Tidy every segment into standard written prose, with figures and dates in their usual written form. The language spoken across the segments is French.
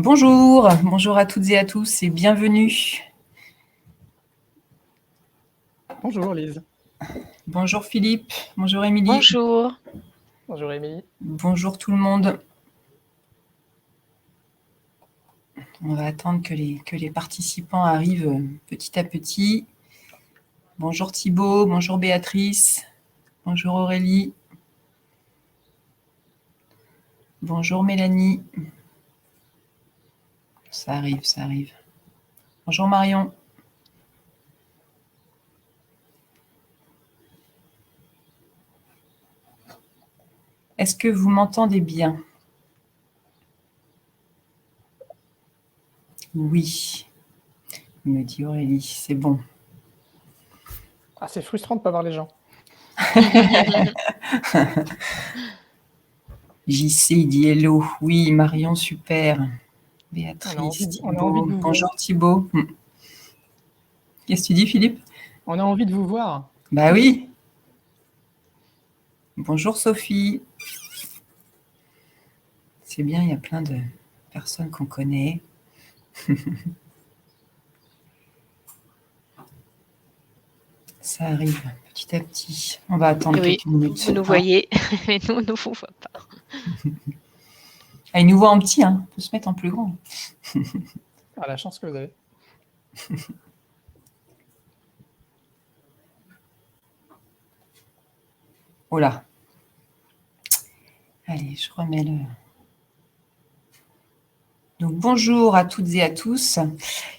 Bonjour à toutes et à tous et bienvenue. Bonjour Lise. Bonjour Philippe, bonjour Émilie. Bonjour. Bonjour Émilie. Bonjour tout le monde. On va attendre que les participants arrivent petit à petit. Bonjour Thibaut, bonjour Béatrice, bonjour Aurélie. Bonjour Mélanie. Ça arrive. Bonjour Marion. Est-ce que vous m'entendez bien? Oui, me dit Aurélie, c'est bon. Ah, c'est frustrant de ne pas voir les gens. JC dit hello. Oui, Marion, super. Béatrice, On a envie de vous bonjour voir. Thibaut. Qu'est-ce que tu dis Philippe? On a envie de vous voir. Bah oui. Bonjour Sophie. C'est bien, il y a plein de personnes qu'on connaît. Ça arrive petit à petit. On va attendre quelques minutes. Vous nous voyez, mais nous, on ne vous voit pas. Ah, ils nous voient en petit, hein. On peut se mettre en plus grand. Ah, la chance que vous avez. Oh là. Allez, je remets le... Donc, bonjour à toutes et à tous.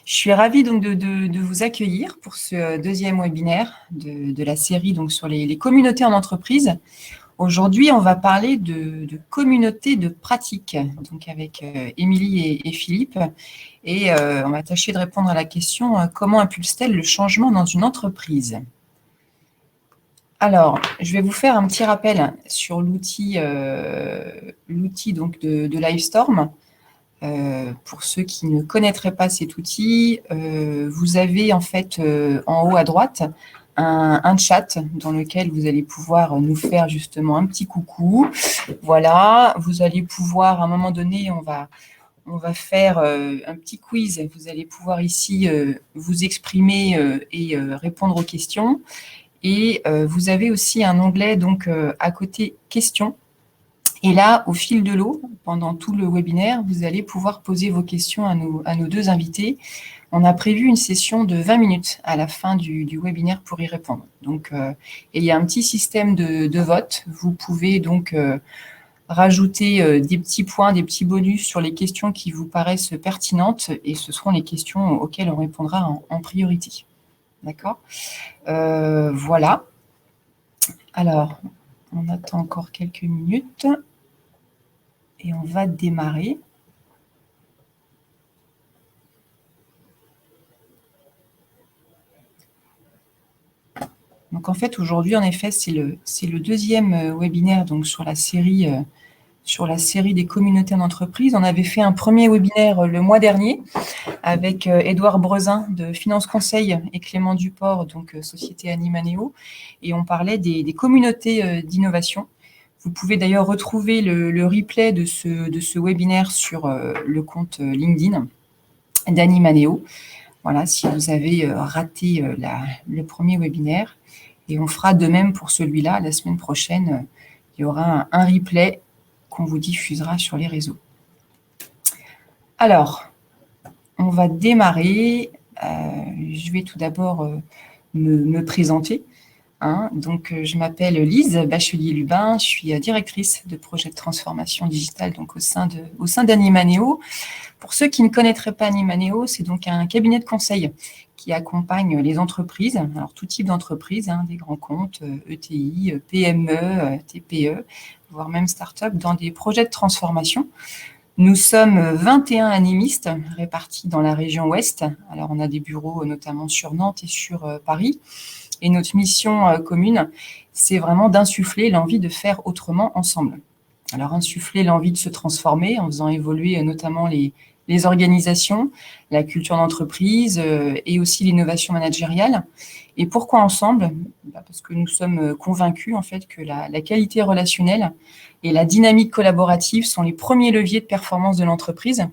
Je suis ravie donc de vous accueillir pour ce deuxième webinaire de la série donc, sur les communautés en entreprise. Aujourd'hui, on va parler de communautés de pratique, donc avec Émilie et Philippe. Et on va tâcher de répondre à la question comment impulse-t-elle le changement dans une entreprise? Alors, je vais vous faire un petit rappel sur l'outil donc de Livestorm. Pour ceux qui ne connaîtraient pas cet outil, vous avez en fait en haut à droite un chat dans lequel vous allez pouvoir nous faire justement un petit coucou. Voilà, vous allez pouvoir à un moment donné, on va faire un petit quiz. Vous allez pouvoir ici vous exprimer et répondre aux questions. Et vous avez aussi un onglet donc à côté questions. Et là, au fil de l'eau, pendant tout le webinaire, vous allez pouvoir poser vos questions à nos deux invités. On a prévu une session de 20 minutes à la fin du webinaire pour y répondre. Donc, et il y a un petit système de vote. Vous pouvez donc rajouter des petits points, des petits bonus sur les questions qui vous paraissent pertinentes et ce seront les questions auxquelles on répondra en priorité. D'accord? Voilà. Alors, on attend encore quelques minutes. Et on va démarrer. Donc en fait, aujourd'hui, en effet, c'est le deuxième webinaire donc, sur la série des communautés en entreprise. On avait fait un premier webinaire le mois dernier avec Édouard Brezin de Finance Conseil et Clément Duport, donc Société Animaneo, et on parlait des communautés d'innovation. Vous pouvez d'ailleurs retrouver le replay de ce webinaire sur le compte LinkedIn d'Animaneo. Voilà, si vous avez raté le premier webinaire. Et on fera de même pour celui-là. La semaine prochaine, il y aura un replay qu'on vous diffusera sur les réseaux. Alors, on va démarrer. Je vais tout d'abord me présenter. Donc, je m'appelle Lise Bachelier-Lubin, je suis directrice de projet de transformation digitale donc au sein d'Animaneo. Pour ceux qui ne connaîtraient pas Animaneo, c'est donc un cabinet de conseil qui accompagne les entreprises, alors tout type d'entreprises, des grands comptes, ETI, PME, TPE, voire même start-up, dans des projets de transformation. Nous sommes 21 animistes répartis dans la région ouest. Alors, on a des bureaux notamment sur Nantes et sur Paris. Et notre mission commune, c'est vraiment d'insuffler l'envie de faire autrement ensemble. Alors, insuffler l'envie de se transformer en faisant évoluer notamment les organisations, la culture d'entreprise et aussi l'innovation managériale. Et pourquoi ensemble? Parce que nous sommes convaincus en fait que la qualité relationnelle et la dynamique collaborative sont les premiers leviers de performance de l'entreprise.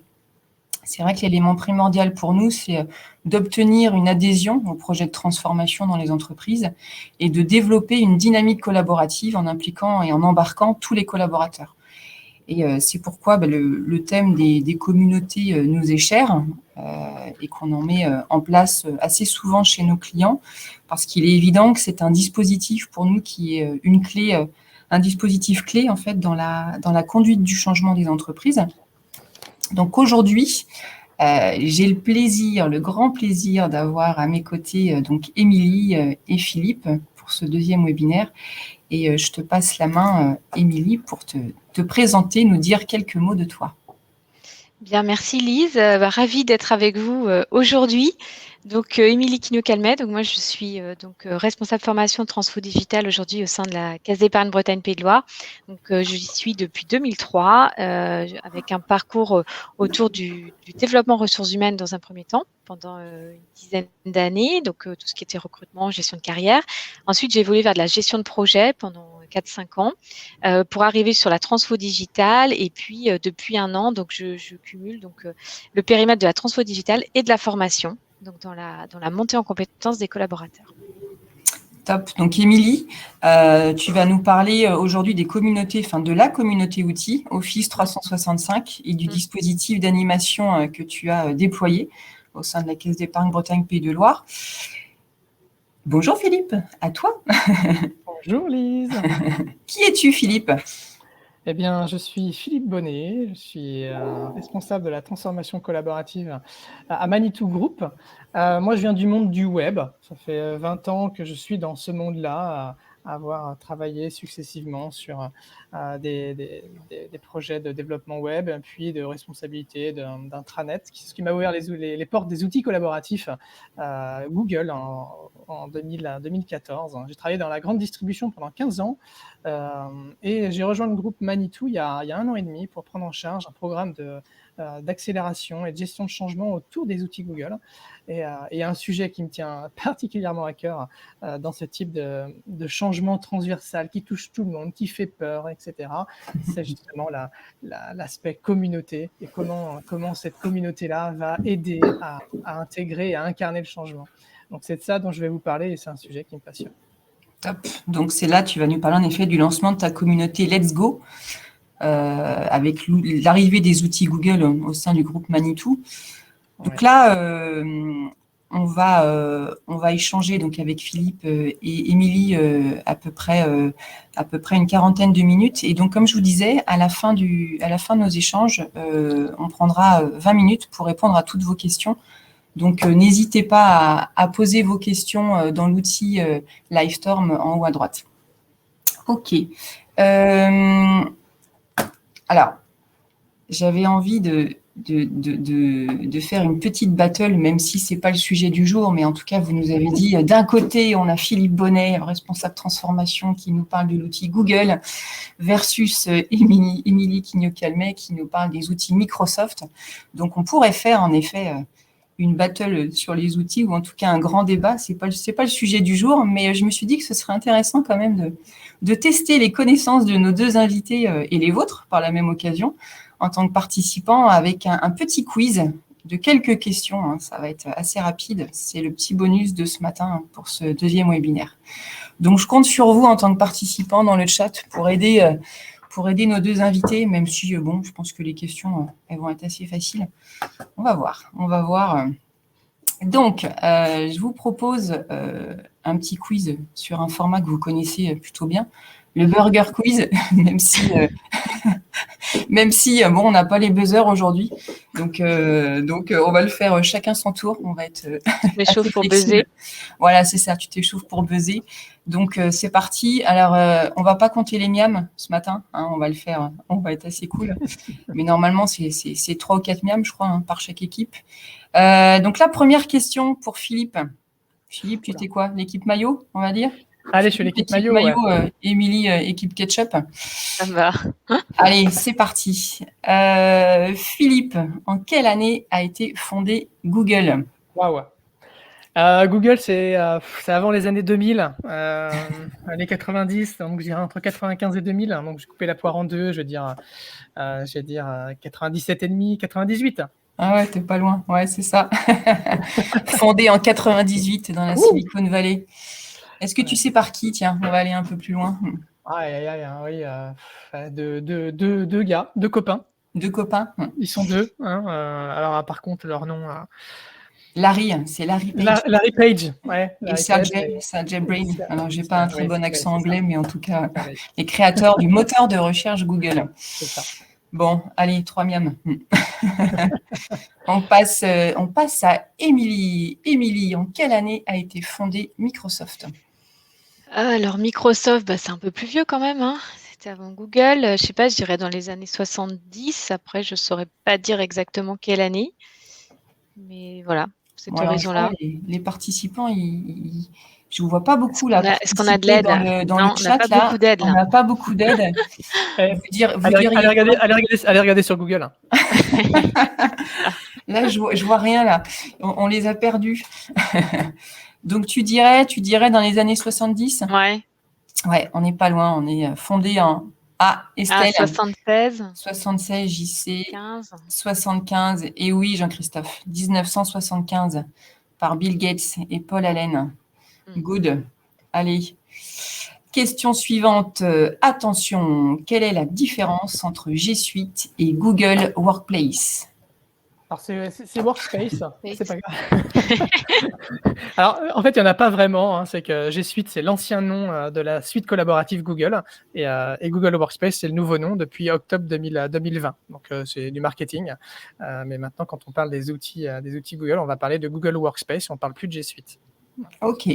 C'est vrai que l'élément primordial pour nous, c'est d'obtenir une adhésion au projet de transformation dans les entreprises et de développer une dynamique collaborative en impliquant et en embarquant tous les collaborateurs. Et c'est pourquoi le thème des communautés nous est cher et qu'on en met en place assez souvent chez nos clients, parce qu'il est évident que c'est un dispositif pour nous qui est une clé, un dispositif clé en fait dans la conduite du changement des entreprises. Donc aujourd'hui, j'ai le grand plaisir d'avoir à mes côtés donc Émilie et Philippe pour ce deuxième webinaire. Et je te passe la main, Émilie, pour te présenter, nous dire quelques mots de toi. Bien, merci Lise. Ravie d'être avec vous aujourd'hui. Donc, Émilie Quignot-Calmet. Donc, moi, je suis responsable formation Transfo Digital aujourd'hui au sein de la Caisse d'épargne Bretagne Pays de Loire. Donc, j'y suis depuis 2003 avec un parcours autour du développement ressources humaines dans un premier temps pendant une dizaine d'années. Donc, tout ce qui était recrutement, gestion de carrière. Ensuite, j'ai évolué vers de la gestion de projet pendant 4-5 ans pour arriver sur la transfo digitale. Et puis, depuis un an, donc je cumule le périmètre de la transfo digitale et de la formation, donc dans la montée en compétences des collaborateurs. Top. Donc, Émilie, tu vas nous parler aujourd'hui de la communauté outils Office 365 et du dispositif d'animation que tu as déployé au sein de la Caisse d'épargne Bretagne Pays de Loire. Bonjour Philippe, à toi. Bonjour Lise. Qui es-tu, Philippe ? Eh bien, je suis Philippe Bonnet, je suis responsable de la transformation collaborative à Manitou Group. Moi, je viens du monde du web. Ça fait 20 ans que je suis dans ce monde-là, à avoir travaillé successivement sur des projets de développement web, puis de responsabilité d'intranet, ce qui m'a ouvert les portes des outils collaboratifs Google en 2014. J'ai travaillé dans la grande distribution pendant 15 ans et j'ai rejoint le groupe Manitou il y a 1 an et demi pour prendre en charge un programme d'accélération et de gestion de changement autour des outils Google. Et un sujet qui me tient particulièrement à cœur dans ce type de changement transversal qui touche tout le monde, qui fait peur, etc. C'est justement l'aspect communauté et comment cette communauté-là va aider à intégrer et à incarner le changement. Donc c'est de ça dont je vais vous parler et c'est un sujet qui me passionne. Top. Donc c'est là, tu vas nous parler en effet du lancement de ta communauté Let's Go, avec l'arrivée des outils Google au sein du groupe Manitou. Donc là, on va échanger donc avec Philippe et Émilie à peu près une quarantaine de minutes. Et donc, comme je vous disais, à la fin de nos échanges, on prendra 20 minutes pour répondre à toutes vos questions. Donc, n'hésitez pas à poser vos questions dans l'outil Livestorm en haut à droite. OK. Alors, j'avais envie de faire une petite battle, même si ce n'est pas le sujet du jour, mais en tout cas, vous nous avez dit, d'un côté, on a Philippe Bonnet, responsable transformation, qui nous parle de l'outil Google, versus Émilie Quignot-Calmet, qui nous parle des outils Microsoft. Donc, on pourrait faire, en effet, une battle sur les outils, ou en tout cas un grand débat. C'est pas le sujet du jour, mais je me suis dit que ce serait intéressant quand même de tester les connaissances de nos deux invités et les vôtres, par la même occasion, en tant que participant, avec un petit quiz de quelques questions. Ça va être assez rapide. C'est le petit bonus de ce matin pour ce deuxième webinaire. Donc, je compte sur vous en tant que participant dans le chat pour aider nos deux invités, même si, je pense que les questions, elles vont être assez faciles. On va voir. Donc, je vous propose un petit quiz sur un format que vous connaissez plutôt bien, le Burger Quiz, même si on n'a pas les buzzers aujourd'hui. Donc, on va le faire chacun son tour. On va être m'échauffe pour buzzer. Voilà, c'est ça, tu t'échauffes pour buzzer. Donc, c'est parti. Alors, on ne va pas compter les miams ce matin. On va le faire, on va être assez cool. Mais normalement, c'est 3 ou 4 miams, je crois, par chaque équipe. Donc, la première question pour Philippe. Philippe, tu étais quoi? L'équipe maillot, on va dire? Allez, je suis l'équipe maillot. Ouais. Émilie, équipe ketchup. Ça va. Allez, c'est parti. Philippe, en quelle année a été fondé Google? Waouh. Google, c'est avant les années 2000, années 90, donc je dirais entre 95 et 2000. Donc, j'ai coupé la poire en deux, je vais dire 97 et demi, 98. Ah ouais, t'es pas loin. Ouais, c'est ça. Fondé en 98 dans la Silicon Valley. Est-ce que tu sais par qui? Tiens, on va aller un peu plus loin. Aïe, aïe, aïe, hein, oui, deux gars, deux copains. Deux copains. Ils sont deux. Hein, alors, par contre, leur nom. Larry, c'est Larry Page. Larry Page, ouais. Et Larry Page Sergey Brin. Alors, j'ai pas un très oui, bon accent c'est anglais, ça. mais en tout cas, les créateurs du moteur de recherche Google. C'est ça. Bon, allez, 3 miams. On passe à Émilie. Émilie, en quelle année a été fondée Microsoft? Alors Microsoft, c'est un peu plus vieux quand même, hein. C'était avant Google. Je sais pas, je dirais dans les années 70. Après, je saurais pas dire exactement quelle année. Mais voilà, cette Bon, alors, horizon-là. les participants, je ne vois pas beaucoup là. Est-ce qu'on a de l'aide? Dans Non, le on chat n'a pas là, beaucoup d'aide. on n'a pas beaucoup d'aide. Vous diriez Allez regarder sur Google. Hein. Là, je vois rien là. On les a perdus. Donc, tu dirais dans les années 70? Ouais. Ouais, on n'est pas loin. On est fondé en... Ah, Estelle. 76. 76, JC. 15. 75. Et oui, Jean-Christophe. 1975 par Bill Gates et Paul Allen. Good. Allez. Question suivante. Attention, quelle est la différence entre G Suite et Google Workplace? Alors, c'est Workspace, c'est pas grave. Alors, en fait, il n'y en a pas vraiment. Hein. C'est que G Suite, c'est l'ancien nom de la suite collaborative Google. Et Google Workspace, c'est le nouveau nom depuis octobre 2020. Donc, c'est du marketing. Mais maintenant, quand on parle des outils Google, on va parler de Google Workspace. On ne parle plus de G Suite. OK.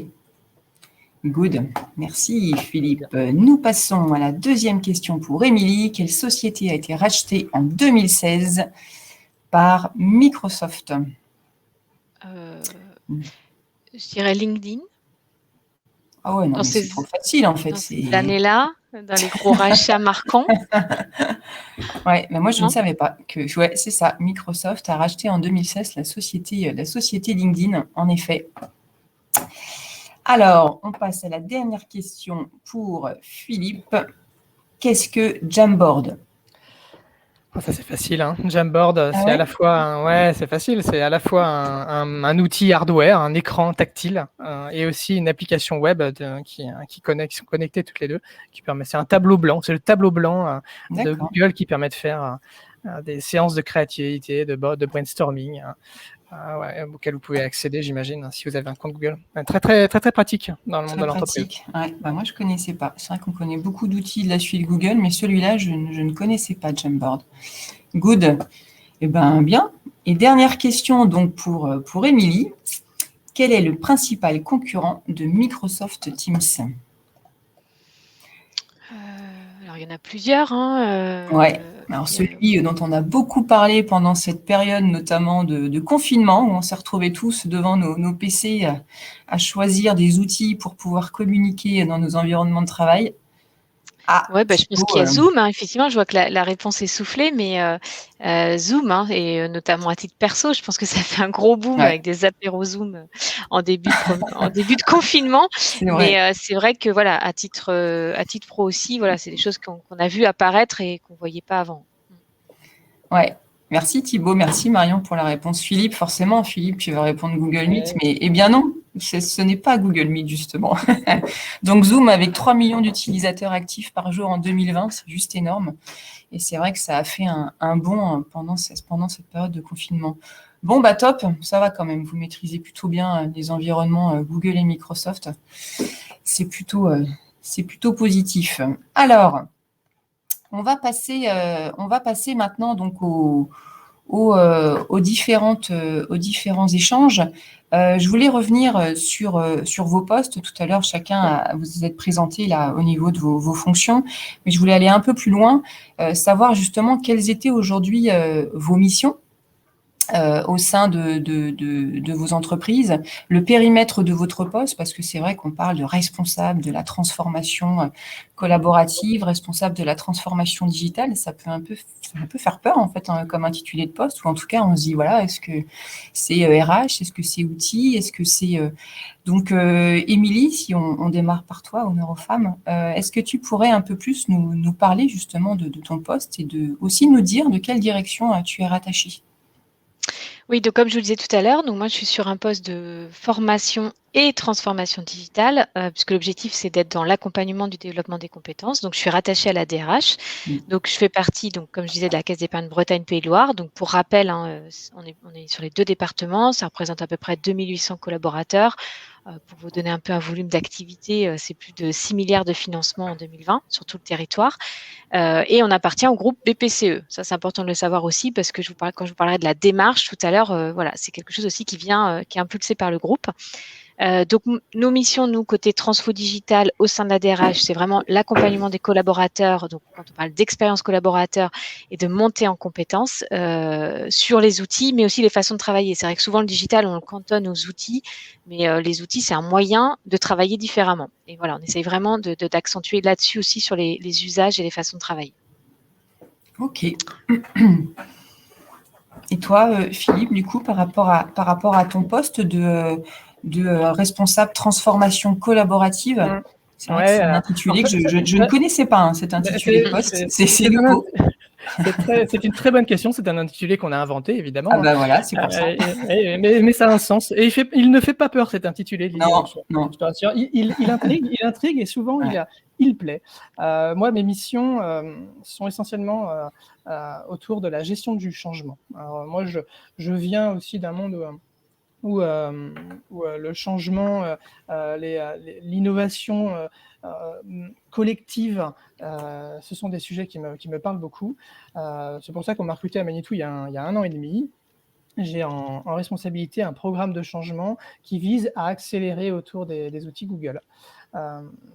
Good. Merci, Philippe. Nous passons à la deuxième question pour Émilie. Quelle société a été rachetée en 2016 par Microsoft? Je dirais LinkedIn. Ah ouais, non, c'est trop facile en fait. Cette année-là, dans les gros rachats marquants. Ouais, mais moi je ne savais pas que. Ouais, c'est ça. Microsoft a racheté en 2016 la société LinkedIn, en effet. Alors, on passe à la dernière question pour Philippe. Qu'est-ce que Jamboard? Ça, c'est facile. Hein. Jamboard, c'est à la fois, c'est facile. C'est à la fois un outil hardware, un écran tactile, et aussi une application web qui sont connectées toutes les deux, qui permet. C'est un tableau blanc. C'est le tableau blanc de Google qui permet de faire des séances de créativité, de brainstorming. Auquel vous pouvez accéder, j'imagine, si vous avez un compte Google. Très, très, très, très pratique dans le monde de l'entreprise. Ouais, moi, je ne connaissais pas. C'est vrai qu'on connaît beaucoup d'outils de la suite Google, mais celui-là, je ne connaissais pas Jamboard. Good. Eh bien, bien. Et dernière question donc pour Émilie. Quel est le principal concurrent de Microsoft Teams? Alors, il y en a plusieurs. Hein, ouais. Alors, celui dont on a beaucoup parlé pendant cette période, notamment de confinement, où on s'est retrouvés tous devant nos PC à choisir des outils pour pouvoir communiquer dans nos environnements de travail. Je pense qu'il y a Zoom. Hein, effectivement, je vois que la réponse est soufflée, mais Zoom, hein, et notamment à titre perso, je pense que ça fait un gros boom avec des apéros Zoom en début de confinement. Mais c'est vrai que voilà, à titre pro aussi, voilà, c'est des choses qu'on a vu apparaître et qu'on voyait pas avant. Ouais. Merci Thibaut, merci Marion pour la réponse. Philippe, forcément, Philippe, tu vas répondre Google Meet, mais eh bien non, ce n'est pas Google Meet justement. Donc Zoom avec 3 millions d'utilisateurs actifs par jour en 2020, c'est juste énorme. Et c'est vrai que ça a fait un bond pendant cette période de confinement. Bon, top, ça va quand même, vous maîtrisez plutôt bien les environnements Google et Microsoft. C'est plutôt positif. Alors, on va passer maintenant donc aux différents échanges. Je voulais revenir sur vos postes. Tout à l'heure, chacun vous êtes présenté là au niveau de vos fonctions, mais je voulais aller un peu plus loin, savoir justement quelles étaient aujourd'hui vos missions au sein de vos entreprises, le périmètre de votre poste, parce que c'est vrai qu'on parle de responsable de la transformation collaborative, responsable de la transformation digitale, ça peut un peu faire peur en fait comme intitulé de poste, ou en tout cas on se dit voilà, est-ce que c'est RH, est-ce que c'est outils, est-ce que c'est... Donc Émilie, si on démarre par toi, honneur aux femmes, est-ce que tu pourrais un peu plus nous parler justement de ton poste et aussi nous dire de quelle direction tu es rattachée? Oui, donc comme je vous le disais tout à l'heure, donc moi je suis sur un poste de formation et transformation digitale, puisque l'objectif c'est d'être dans l'accompagnement du développement des compétences. Donc je suis rattachée à la DRH. Mm. Donc je fais partie, donc comme je disais, de la Caisse d'épargne Bretagne Pays de Loire. Donc pour rappel, hein, on est sur les 2 départements, ça représente à peu près 2800 collaborateurs. Pour vous donner un peu un volume d'activité, c'est plus de 6 milliards de financement en 2020 sur tout le territoire. Et on appartient au groupe BPCE. Ça, c'est important de le savoir aussi parce que quand je vous parlerai de la démarche tout à l'heure, voilà, c'est quelque chose aussi qui est impulsé par le groupe. Donc, nos missions, nous, côté Transfo Digital, au sein de la DRH, c'est vraiment l'accompagnement des collaborateurs. Donc, quand on parle d'expérience collaborateur et de montée en compétences sur les outils, mais aussi les façons de travailler. C'est vrai que souvent, le digital, on le cantonne aux outils, mais les outils, c'est un moyen de travailler différemment. Et voilà, on essaye vraiment d'accentuer là-dessus aussi sur les usages et les façons de travailler. Ok. Et toi, Philippe, du coup, par rapport à ton poste de responsable transformation collaborative, c'est vrai que c'est un intitulé que je ne connaissais pas, hein, cet intitulé de poste. C'est nouveau. C'est une très bonne question. C'est un intitulé qu'on a inventé, évidemment. Ah bah voilà, c'est pour ça. Mais ça a un sens. Et il ne fait pas peur, cet intitulé. Non. Je te rassure. Il intrigue et souvent, ouais. il plaît. Moi, mes missions sont essentiellement autour de la gestion du changement. Alors, moi, je viens aussi d'un monde où le changement, l'innovation collective, ce sont des sujets qui me parlent beaucoup. C'est pour ça qu'on m'a recruté à Manitou il y a 1 an et demi. J'ai en responsabilité un programme de changement qui vise à accélérer autour des outils Google.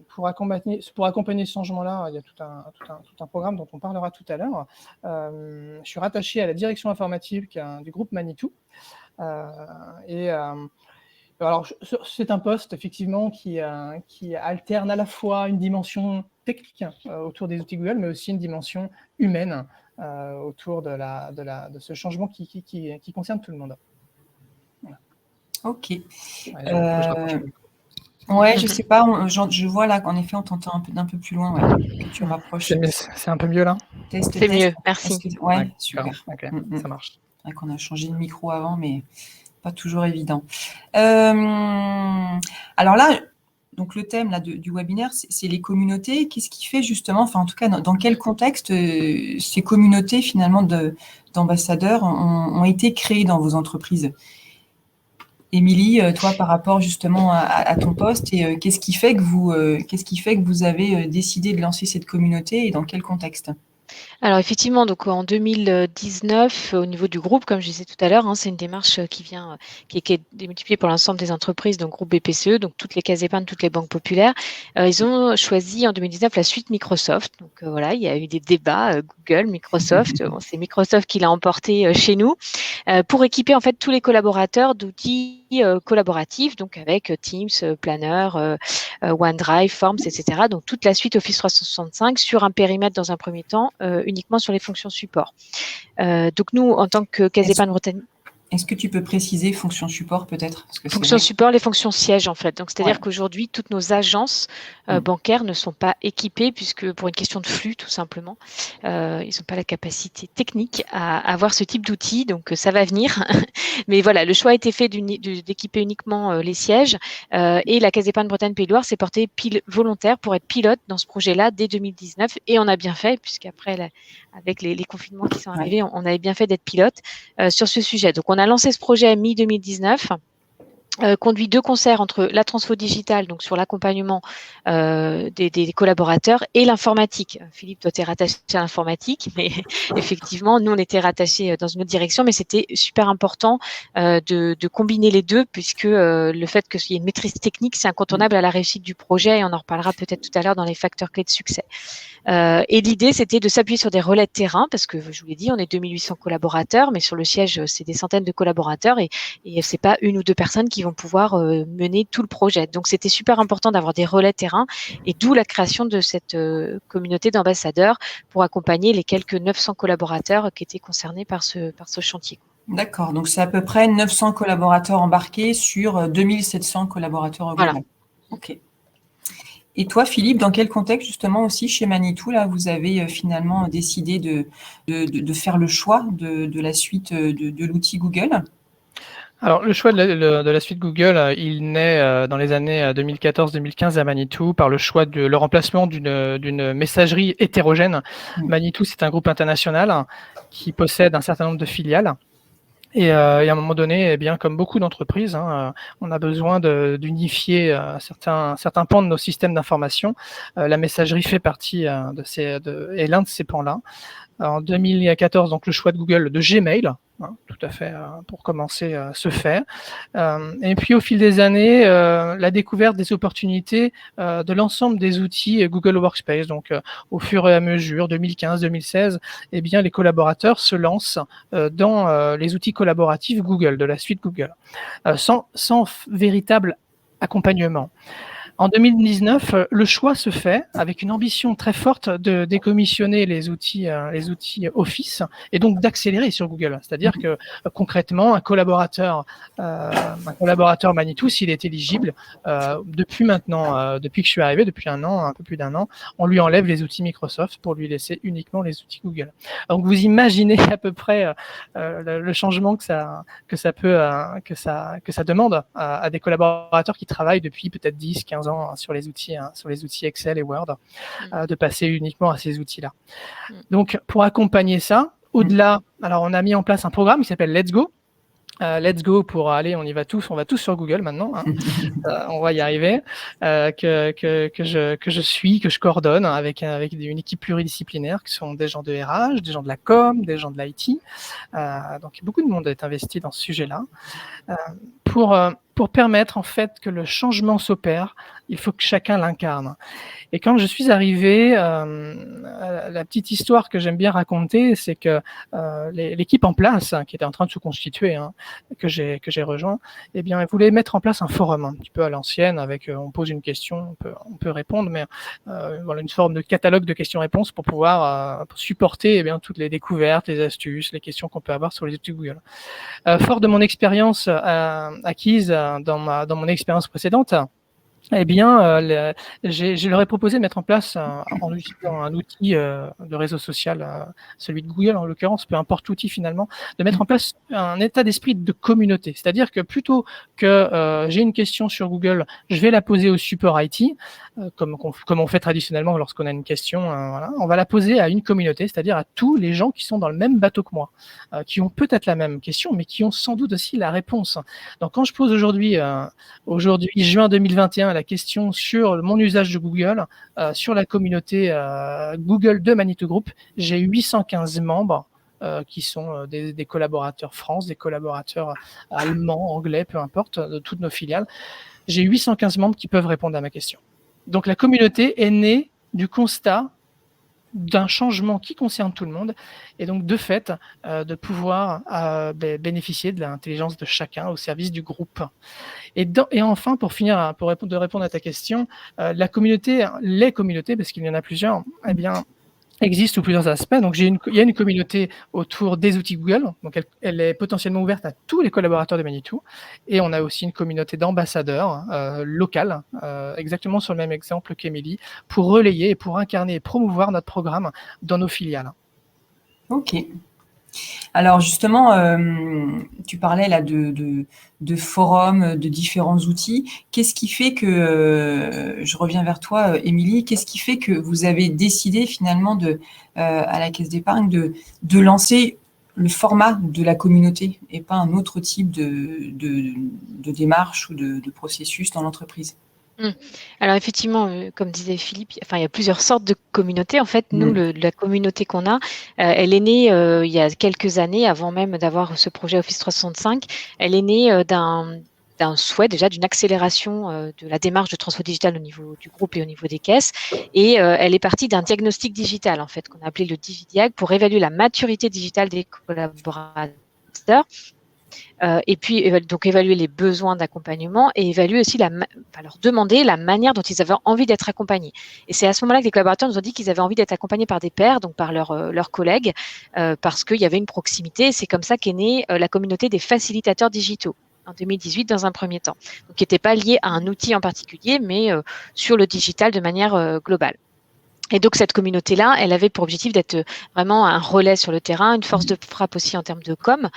Pour accompagner ce changement-là, il y a tout un programme dont on parlera tout à l'heure. Je suis rattaché à la direction informatique du groupe Manitou. Alors, c'est un poste effectivement qui alterne à la fois une dimension technique autour des outils Google, mais aussi une dimension humaine autour de ce changement qui concerne tout le monde. Voilà. Ok. Ouais, je sais pas, je vois là qu'en effet on t'entend un peu plus loin, que tu rapproches. C'est un peu mieux là. C'est mieux, merci. Ouais, super. Okay, ça marche. C'est vrai qu'on a changé de micro avant, mais pas toujours évident. Alors là, donc le thème là, du webinaire, c'est les communautés. Qu'est-ce qui fait justement, enfin en tout cas, dans quel contexte ces communautés finalement d'ambassadeurs ont été créées dans vos entreprises ? Émilie, toi, par rapport justement à ton poste, et qu'est-ce qui fait que vous avez décidé de lancer cette communauté et dans quel contexte ? Alors effectivement, donc en 2019, au niveau du groupe, comme je disais tout à l'heure, c'est une démarche qui est démultipliée pour l'ensemble des entreprises, donc groupe BPCE, donc toutes les caisses d'épargne, toutes les banques populaires. Ils ont choisi en 2019 la suite Microsoft. Donc voilà, il y a eu des débats Google, Microsoft. C'est Microsoft qui l'a emporté chez nous pour équiper en fait tous les collaborateurs d'outils collaboratifs, donc avec Teams, Planner, OneDrive, Forms, etc. Donc toute la suite Office 365 sur un périmètre dans un premier temps, uniquement sur les fonctions support. Donc nous, en tant que Caisse d'épargne Bretagne. Est-ce que tu peux préciser fonctions support peut-être ? Fonctions support, les fonctions sièges en fait. Donc c'est-à-dire qu'aujourd'hui, toutes nos agences bancaires ne sont pas équipées puisque pour une question de flux tout simplement, ils n'ont pas la capacité technique à avoir ce type d'outils. Donc ça va venir. Mais voilà, le choix a été fait d'équiper uniquement les sièges et la Caisse d'épargne Bretagne Pays de Loire s'est portée volontaire pour être pilote dans ce projet-là dès 2019 et on a bien fait puisqu'après avec les confinements qui sont arrivés, on avait bien fait d'être pilote sur ce sujet. Donc on a lancé ce projet mi-2019. Conduit 2 concerts entre la transfo digitale, donc sur l'accompagnement des collaborateurs, et l'informatique. Philippe, toi, tu es rattaché à l'informatique, mais effectivement, nous, on était rattachés dans une autre direction, mais c'était super important de combiner les deux, puisque le fait qu'il y ait une maîtrise technique, c'est incontournable à la réussite du projet, et on en reparlera peut-être tout à l'heure dans les facteurs clés de succès. Et l'idée, c'était de s'appuyer sur des relais de terrain, parce que je vous l'ai dit, on est 2800 collaborateurs, mais sur le siège, c'est des centaines de collaborateurs, et c'est pas 1 ou 2 personnes qui vont pouvoir mener tout le projet. Donc, c'était super important d'avoir des relais terrain, et d'où la création de cette communauté d'ambassadeurs pour accompagner les quelques 900 collaborateurs qui étaient concernés par ce chantier. D'accord, donc c'est à peu près 900 collaborateurs embarqués sur 2700 collaborateurs au global. Voilà. Ok. Et toi, Philippe, dans quel contexte justement aussi chez Manitou, là, vous avez finalement décidé de faire le choix de la suite de l'outil Google ? Alors, le choix de la suite Google, il naît dans les années 2014-2015 à Manitou par le choix de le remplacement d'une messagerie hétérogène. Manitou, c'est un groupe international qui possède un certain nombre de filiales. Et à un moment donné, eh bien, comme beaucoup d'entreprises, on a besoin d'unifier certains pans de nos systèmes d'information. La messagerie fait partie est l'un de ces pans-là. En 2014, donc le choix de Google de Gmail, tout à fait, pour commencer, se fait. Et puis au fil des années, la découverte des opportunités de l'ensemble des outils Google Workspace. Donc au fur et à mesure, 2015-2016, eh bien les collaborateurs se lancent dans les outils collaboratifs Google, de la suite Google, sans véritable accompagnement. En 2019, le choix se fait avec une ambition très forte de décommissionner les outils Office et donc d'accélérer sur Google. C'est-à-dire que concrètement, un collaborateur Manitou, s'il est éligible, depuis que je suis arrivé, depuis un peu plus d'un an, on lui enlève les outils Microsoft pour lui laisser uniquement les outils Google. Donc vous imaginez à peu près le changement que ça demande à des collaborateurs qui travaillent depuis peut-être 10, 15 ans sur les outils Excel et Word, de passer uniquement à ces outils-là. Donc, pour accompagner ça, au-delà, alors on a mis en place un programme qui s'appelle Let's Go. Let's Go pour aller, on va tous sur Google maintenant, on va y arriver, que je coordonne avec une équipe pluridisciplinaire qui sont des gens de RH, des gens de la com, des gens de l'IT. Donc beaucoup de monde est investi dans ce sujet-là. Pour permettre en fait que le changement s'opère, il faut que chacun l'incarne. Et quand je suis arrivé, la petite histoire que j'aime bien raconter, c'est que l'équipe en place, qui était en train de se constituer, que j'ai rejoint, eh bien, elle voulait mettre en place un forum un petit peu à l'ancienne, avec on pose une question, on peut répondre, mais voilà, une forme de catalogue de questions-réponses pour pouvoir supporter toutes les découvertes, les astuces, les questions qu'on peut avoir sur les outils Google. Fort de mon expérience acquise dans mon expérience précédente, eh bien, je leur ai proposé de mettre en place en utilisant un outil de réseau social, celui de Google en l'occurrence, peu importe l'outil finalement, de mettre en place un état d'esprit de communauté. C'est-à-dire que plutôt que j'ai une question sur Google, je vais la poser au support IT, comme on fait traditionnellement lorsqu'on a une question. Voilà. On va la poser à une communauté, c'est-à-dire à tous les gens qui sont dans le même bateau que moi, qui ont peut-être la même question, mais qui ont sans doute aussi la réponse. Donc quand je pose aujourd'hui, juin 2021, la question sur mon usage de Google, sur la communauté Google de Manitou Group, j'ai 815 membres qui sont des collaborateurs France, des collaborateurs allemands, anglais, peu importe, de toutes nos filiales. J'ai 815 membres qui peuvent répondre à ma question. Donc la communauté est née du constat d'un changement qui concerne tout le monde et donc de fait de pouvoir bénéficier de l'intelligence de chacun au service du groupe. Et enfin, pour finir, pour répondre à ta question, les communautés, parce qu'il y en a plusieurs, eh bien, existent sous plusieurs aspects. Donc, il y a une communauté autour des outils Google. Donc, elle est potentiellement ouverte à tous les collaborateurs de Manitou. Et on a aussi une communauté d'ambassadeurs locales, exactement sur le même exemple qu'Émilie, pour relayer et pour incarner et promouvoir notre programme dans nos filiales. Ok. Alors justement, tu parlais là de forums, de différents outils. Qu'est-ce qui fait que, je reviens vers toi, Émilie, qu'est-ce qui fait que vous avez décidé finalement à la Caisse d'épargne de lancer le format de la communauté et pas un autre type de démarche ou de processus dans l'entreprise? Alors effectivement, comme disait Philippe, il y a plusieurs sortes de communautés. En fait, nous, la communauté qu'on a, elle est née il y a quelques années, avant même d'avoir ce projet Office 365. Elle est née d'un souhait déjà d'une accélération de la démarche de transfo digital au niveau du groupe et au niveau des caisses. Et elle est partie d'un diagnostic digital, en fait, qu'on a appelé le DigiDiag, pour évaluer la maturité digitale des collaborateurs. Et puis donc évaluer les besoins d'accompagnement et évaluer aussi leur demander la manière dont ils avaient envie d'être accompagnés. Et c'est à ce moment-là que les collaborateurs nous ont dit qu'ils avaient envie d'être accompagnés par des pairs, donc par leurs collègues, parce qu'il y avait une proximité. C'est comme ça qu'est née la communauté des facilitateurs digitaux en 2018 dans un premier temps, donc qui n'était pas lié à un outil en particulier, mais sur le digital de manière globale. Et donc cette communauté-là, elle avait pour objectif d'être vraiment un relais sur le terrain, une force de frappe aussi en termes de com,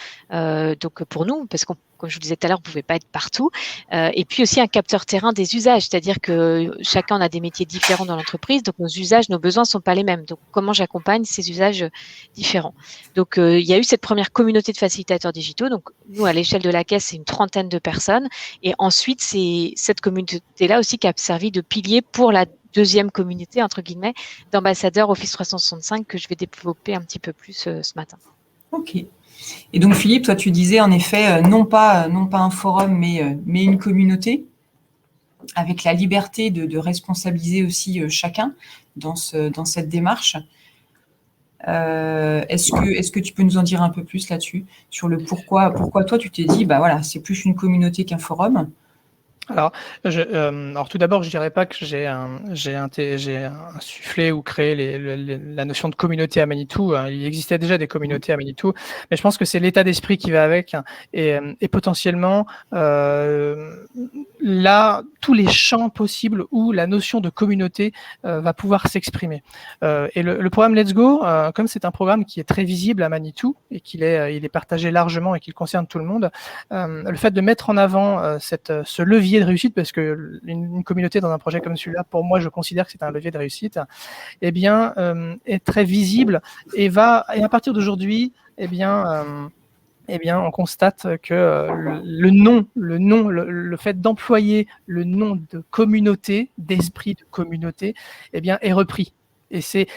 donc pour nous, parce qu'on, comme je vous disais tout à l'heure, on ne pouvait pas être partout, et puis aussi un capteur terrain des usages, c'est-à-dire que chacun on a des métiers différents dans l'entreprise, donc nos usages, nos besoins ne sont pas les mêmes. Donc comment j'accompagne ces usages différents. Donc il y a eu cette première communauté de facilitateurs digitaux, donc nous à l'échelle de la caisse, c'est une trentaine de personnes, et ensuite c'est cette communauté-là aussi qui a servi de pilier pour la deuxième communauté, entre guillemets, d'ambassadeurs Office 365 que je vais développer un petit peu plus ce matin. Ok. Et donc, Philippe, toi, tu disais en effet, non pas un forum, mais une communauté, avec la liberté de responsabiliser aussi chacun dans cette démarche. Est-ce que tu peux nous en dire un peu plus là-dessus, sur le pourquoi toi, tu t'es dit, bah voilà, c'est plus une communauté qu'un forum? Alors, tout d'abord, je dirais pas que j'ai insufflé ou créé la notion de communauté à Manitou. Il existait déjà des communautés à Manitou, mais je pense que c'est l'état d'esprit qui va avec, et potentiellement là tous les champs possibles où la notion de communauté va pouvoir s'exprimer. Et le programme Let's Go, comme c'est un programme qui est très visible à Manitou et il est partagé largement et qu'il concerne tout le monde, le fait de mettre en avant ce levier de réussite, parce que une communauté dans un projet comme celui-là, pour moi, je considère que c'est un levier de réussite, eh bien, est très visible et à partir d'aujourd'hui, eh bien, on constate que le fait d'employer le nom de communauté, d'esprit de communauté, eh bien, est repris. Et c'est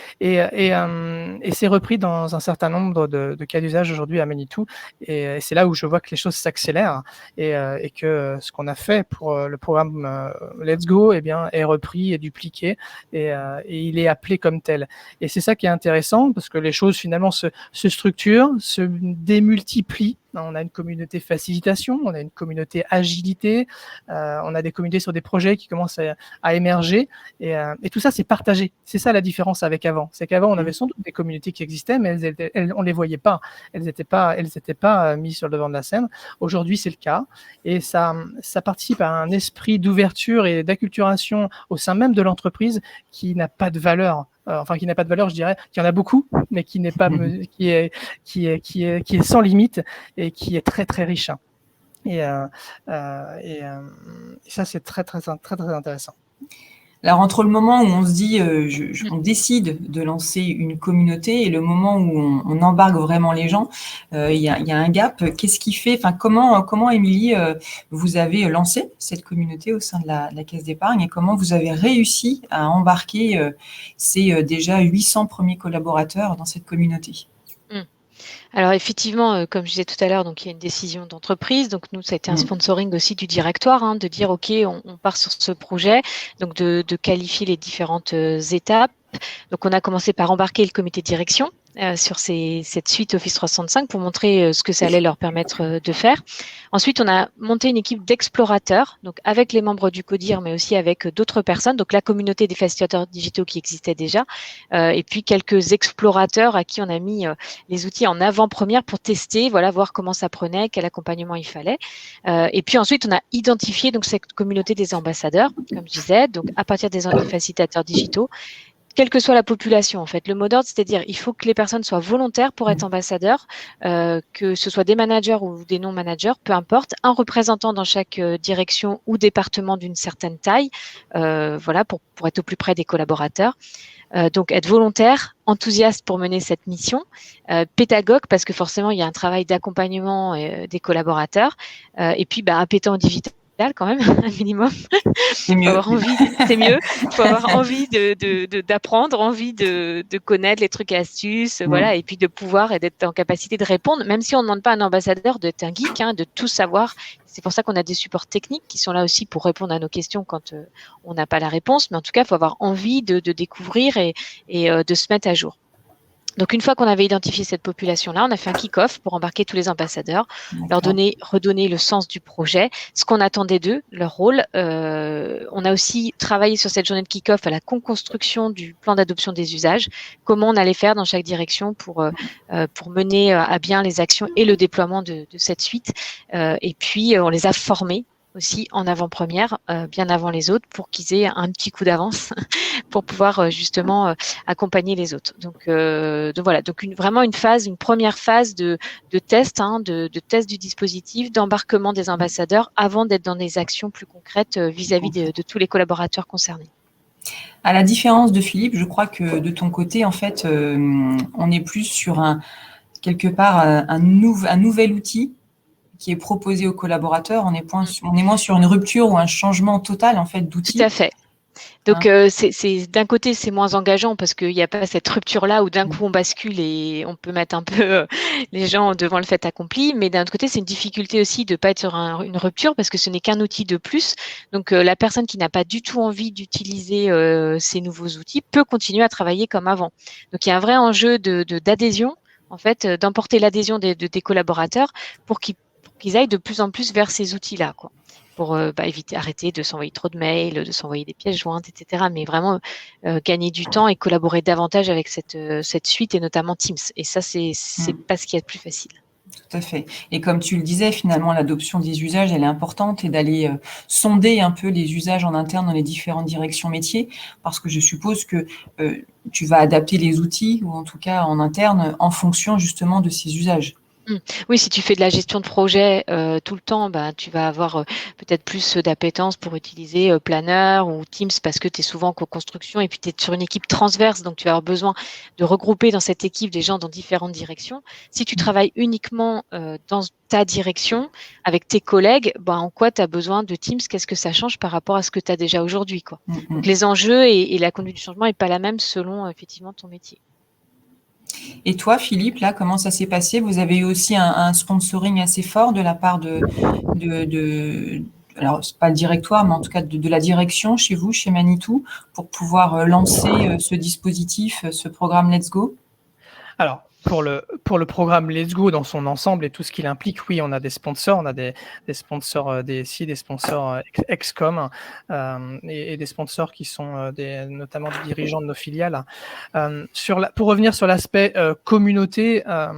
repris dans un certain nombre de cas d'usage aujourd'hui à Manitou. Et c'est là où je vois que les choses s'accélèrent et que ce qu'on a fait pour le programme Let's Go, eh bien, est repris et dupliqué et il est appelé comme tel. Et c'est ça qui est intéressant, parce que les choses finalement se structurent, se démultiplient. On a une communauté facilitation, on a une communauté agilité, on a des communautés sur des projets qui commencent à émerger, et tout ça, c'est partagé. C'est ça la différence avec avant. C'est qu'avant, on avait sans doute des communautés qui existaient, mais on les voyait pas. Elles n'étaient pas mises sur le devant de la scène. Aujourd'hui, c'est le cas, et ça participe à un esprit d'ouverture et d'acculturation au sein même de l'entreprise qui n'a pas de valeur. Qui n'a pas de valeur, je dirais, qu'il y en a beaucoup, mais qui n'est pas, qui est sans limite et qui est très très riche. Et ça, c'est très très très très intéressant. Alors, entre le moment où on se dit, on décide de lancer une communauté et le moment où on embarque vraiment les gens, il y a un gap. Qu'est-ce qui fait, comment Émilie, vous avez lancé cette communauté au sein de la Caisse d'épargne, et comment vous avez réussi à embarquer ces déjà 800 premiers collaborateurs dans cette communauté? Alors effectivement, comme je disais tout à l'heure, donc il y a une décision d'entreprise. Donc nous, ça a été un sponsoring aussi du directoire, de dire OK, on part sur ce projet, donc de qualifier les différentes étapes. Donc on a commencé par embarquer le comité de direction sur cette suite Office 365 pour montrer ce que ça allait leur permettre de faire. Ensuite, on a monté une équipe d'explorateurs, donc avec les membres du CODIR, mais aussi avec d'autres personnes, donc la communauté des facilitateurs digitaux qui existait déjà, et puis quelques explorateurs à qui on a mis les outils en avant-première pour tester, voir comment ça prenait, quel accompagnement il fallait. Et puis ensuite, on a identifié donc cette communauté des ambassadeurs, comme je disais, donc à partir des facilitateurs digitaux, quelle que soit la population, en fait. Le mot d'ordre, c'est-à-dire il faut que les personnes soient volontaires pour être ambassadeurs, que ce soit des managers ou des non-managers, peu importe, un représentant dans chaque direction ou département d'une certaine taille, pour être au plus près des collaborateurs. Donc, être volontaire, enthousiaste pour mener cette mission, pédagogue, parce que forcément, il y a un travail d'accompagnement des collaborateurs, et puis appétant digital quand même, un minimum. C'est mieux. C'est mieux. Il faut avoir envie d'apprendre, envie de connaître les trucs et astuces, et puis de pouvoir et d'être en capacité de répondre, même si on ne demande pas à un ambassadeur d'être un geek, de tout savoir. C'est pour ça qu'on a des supports techniques qui sont là aussi pour répondre à nos questions quand on n'a pas la réponse. Mais en tout cas, il faut avoir envie de découvrir et de se mettre à jour. Donc, une fois qu'on avait identifié cette population-là, on a fait un kick-off pour embarquer tous les ambassadeurs, leur redonner le sens du projet, ce qu'on attendait d'eux, leur rôle. On a aussi travaillé sur cette journée de kick-off à la construction du plan d'adoption des usages, comment on allait faire dans chaque direction pour mener à bien les actions et le déploiement de cette suite. Et puis, on les a formés aussi en avant-première, bien avant les autres, pour qu'ils aient un petit coup d'avance pour pouvoir justement accompagner les autres. Donc voilà, donc vraiment une première phase de test, de test du dispositif, d'embarquement des ambassadeurs avant d'être dans des actions plus concrètes vis-à-vis de tous les collaborateurs concernés. À la différence de Philippe, je crois que de ton côté, en fait, on est plus sur quelque part un nouvel outil qui est proposé aux collaborateurs. On est moins sur une rupture ou un changement total en fait d'outil. Tout à fait. Donc, c'est d'un côté, c'est moins engageant parce qu'il n'y a pas cette rupture-là où d'un coup on bascule et on peut mettre un peu les gens devant le fait accompli. Mais d'un autre côté, c'est une difficulté aussi de ne pas être sur une rupture parce que ce n'est qu'un outil de plus. Donc, la personne qui n'a pas du tout envie d'utiliser ces nouveaux outils peut continuer à travailler comme avant. Donc, il y a un vrai enjeu d'adhésion, en fait, d'emporter l'adhésion des collaborateurs pour qu'ils aillent de plus en plus vers ces outils-là, quoi. Pour arrêter de s'envoyer trop de mails, de s'envoyer des pièces jointes, etc. Mais vraiment gagner du temps et collaborer davantage avec cette suite et notamment Teams. Et ça, c'est pas ce qu'il y a de plus facile. Tout à fait. Et comme tu le disais, finalement, l'adoption des usages, elle est importante et d'aller sonder un peu les usages en interne dans les différentes directions métiers, parce que je suppose que tu vas adapter les outils, ou en tout cas en interne, en fonction justement de ces usages. Oui, si tu fais de la gestion de projet tout le temps, tu vas avoir peut-être plus d'appétence pour utiliser Planner ou Teams parce que tu es souvent en co-construction et puis tu es sur une équipe transverse, donc tu vas avoir besoin de regrouper dans cette équipe des gens dans différentes directions. Si tu travailles uniquement dans ta direction avec tes collègues, en quoi tu as besoin de Teams? Qu'est-ce que ça change par rapport à ce que tu as déjà aujourd'hui, quoi. Donc les enjeux et la conduite du changement n'est pas la même selon effectivement ton métier. Et toi, Philippe, là, comment ça s'est passé? Vous avez eu aussi un sponsoring assez fort de la part alors c'est pas le directoire, mais en tout cas de la direction chez vous, chez Manitou, pour pouvoir lancer ce dispositif, ce programme Let's Go? Alors, pour le programme Let's Go dans son ensemble et tout ce qu'il implique, oui, on a des sponsors, on a des sponsors DSI, des sponsors ex-com et des sponsors qui sont notamment des dirigeants de nos filiales. Pour revenir sur l'aspect communauté, ça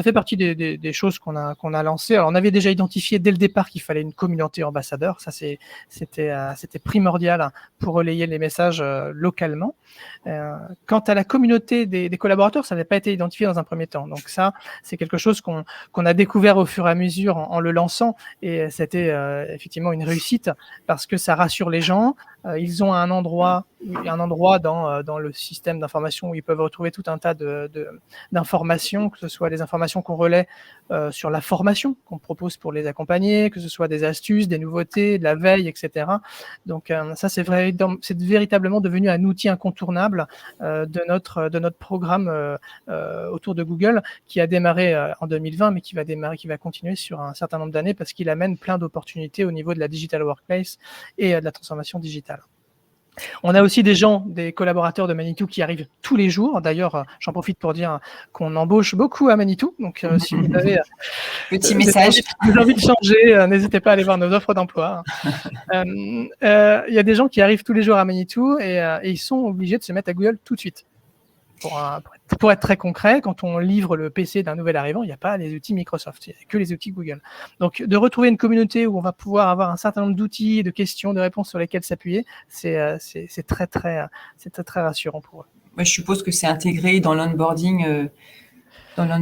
fait partie des choses qu'on a lancées. Alors, on avait déjà identifié dès le départ qu'il fallait une communauté ambassadeur. Ça, c'était primordial pour relayer les messages localement. Quant à la communauté des collaborateurs, ça n'avait pas été identifié dans un premier temps. Donc ça, c'est quelque chose qu'on a découvert au fur et à mesure en le lançant, et c'était effectivement une réussite parce que ça rassure les gens. Ils ont un endroit dans le système d'information où ils peuvent retrouver tout un tas d'informations, que ce soit des informations qu'on relaie sur la formation qu'on propose pour les accompagner, que ce soit des astuces, des nouveautés, de la veille, etc. Donc ça, c'est véritablement devenu un outil incontournable de notre programme autour de Google, qui a démarré en 2020, mais qui va continuer sur un certain nombre d'années parce qu'il amène plein d'opportunités au niveau de la digital workplace et de la transformation digitale. On a aussi des collaborateurs de Manitou qui arrivent tous les jours. D'ailleurs, j'en profite pour dire qu'on embauche beaucoup à Manitou. Donc, si vous avez petit message, vous avez envie de changer, n'hésitez pas à aller voir nos offres d'emploi. Il y a des gens qui arrivent tous les jours à Manitou et ils sont obligés de se mettre à Google tout de suite. Pour être très concret, quand on livre le PC d'un nouvel arrivant, il n'y a pas les outils Microsoft, il n'y a que les outils Google. Donc, de retrouver une communauté où on va pouvoir avoir un certain nombre d'outils, de questions, de réponses sur lesquelles s'appuyer, c'est très, très rassurant pour eux. Moi, je suppose que c'est intégré dans l'onboarding.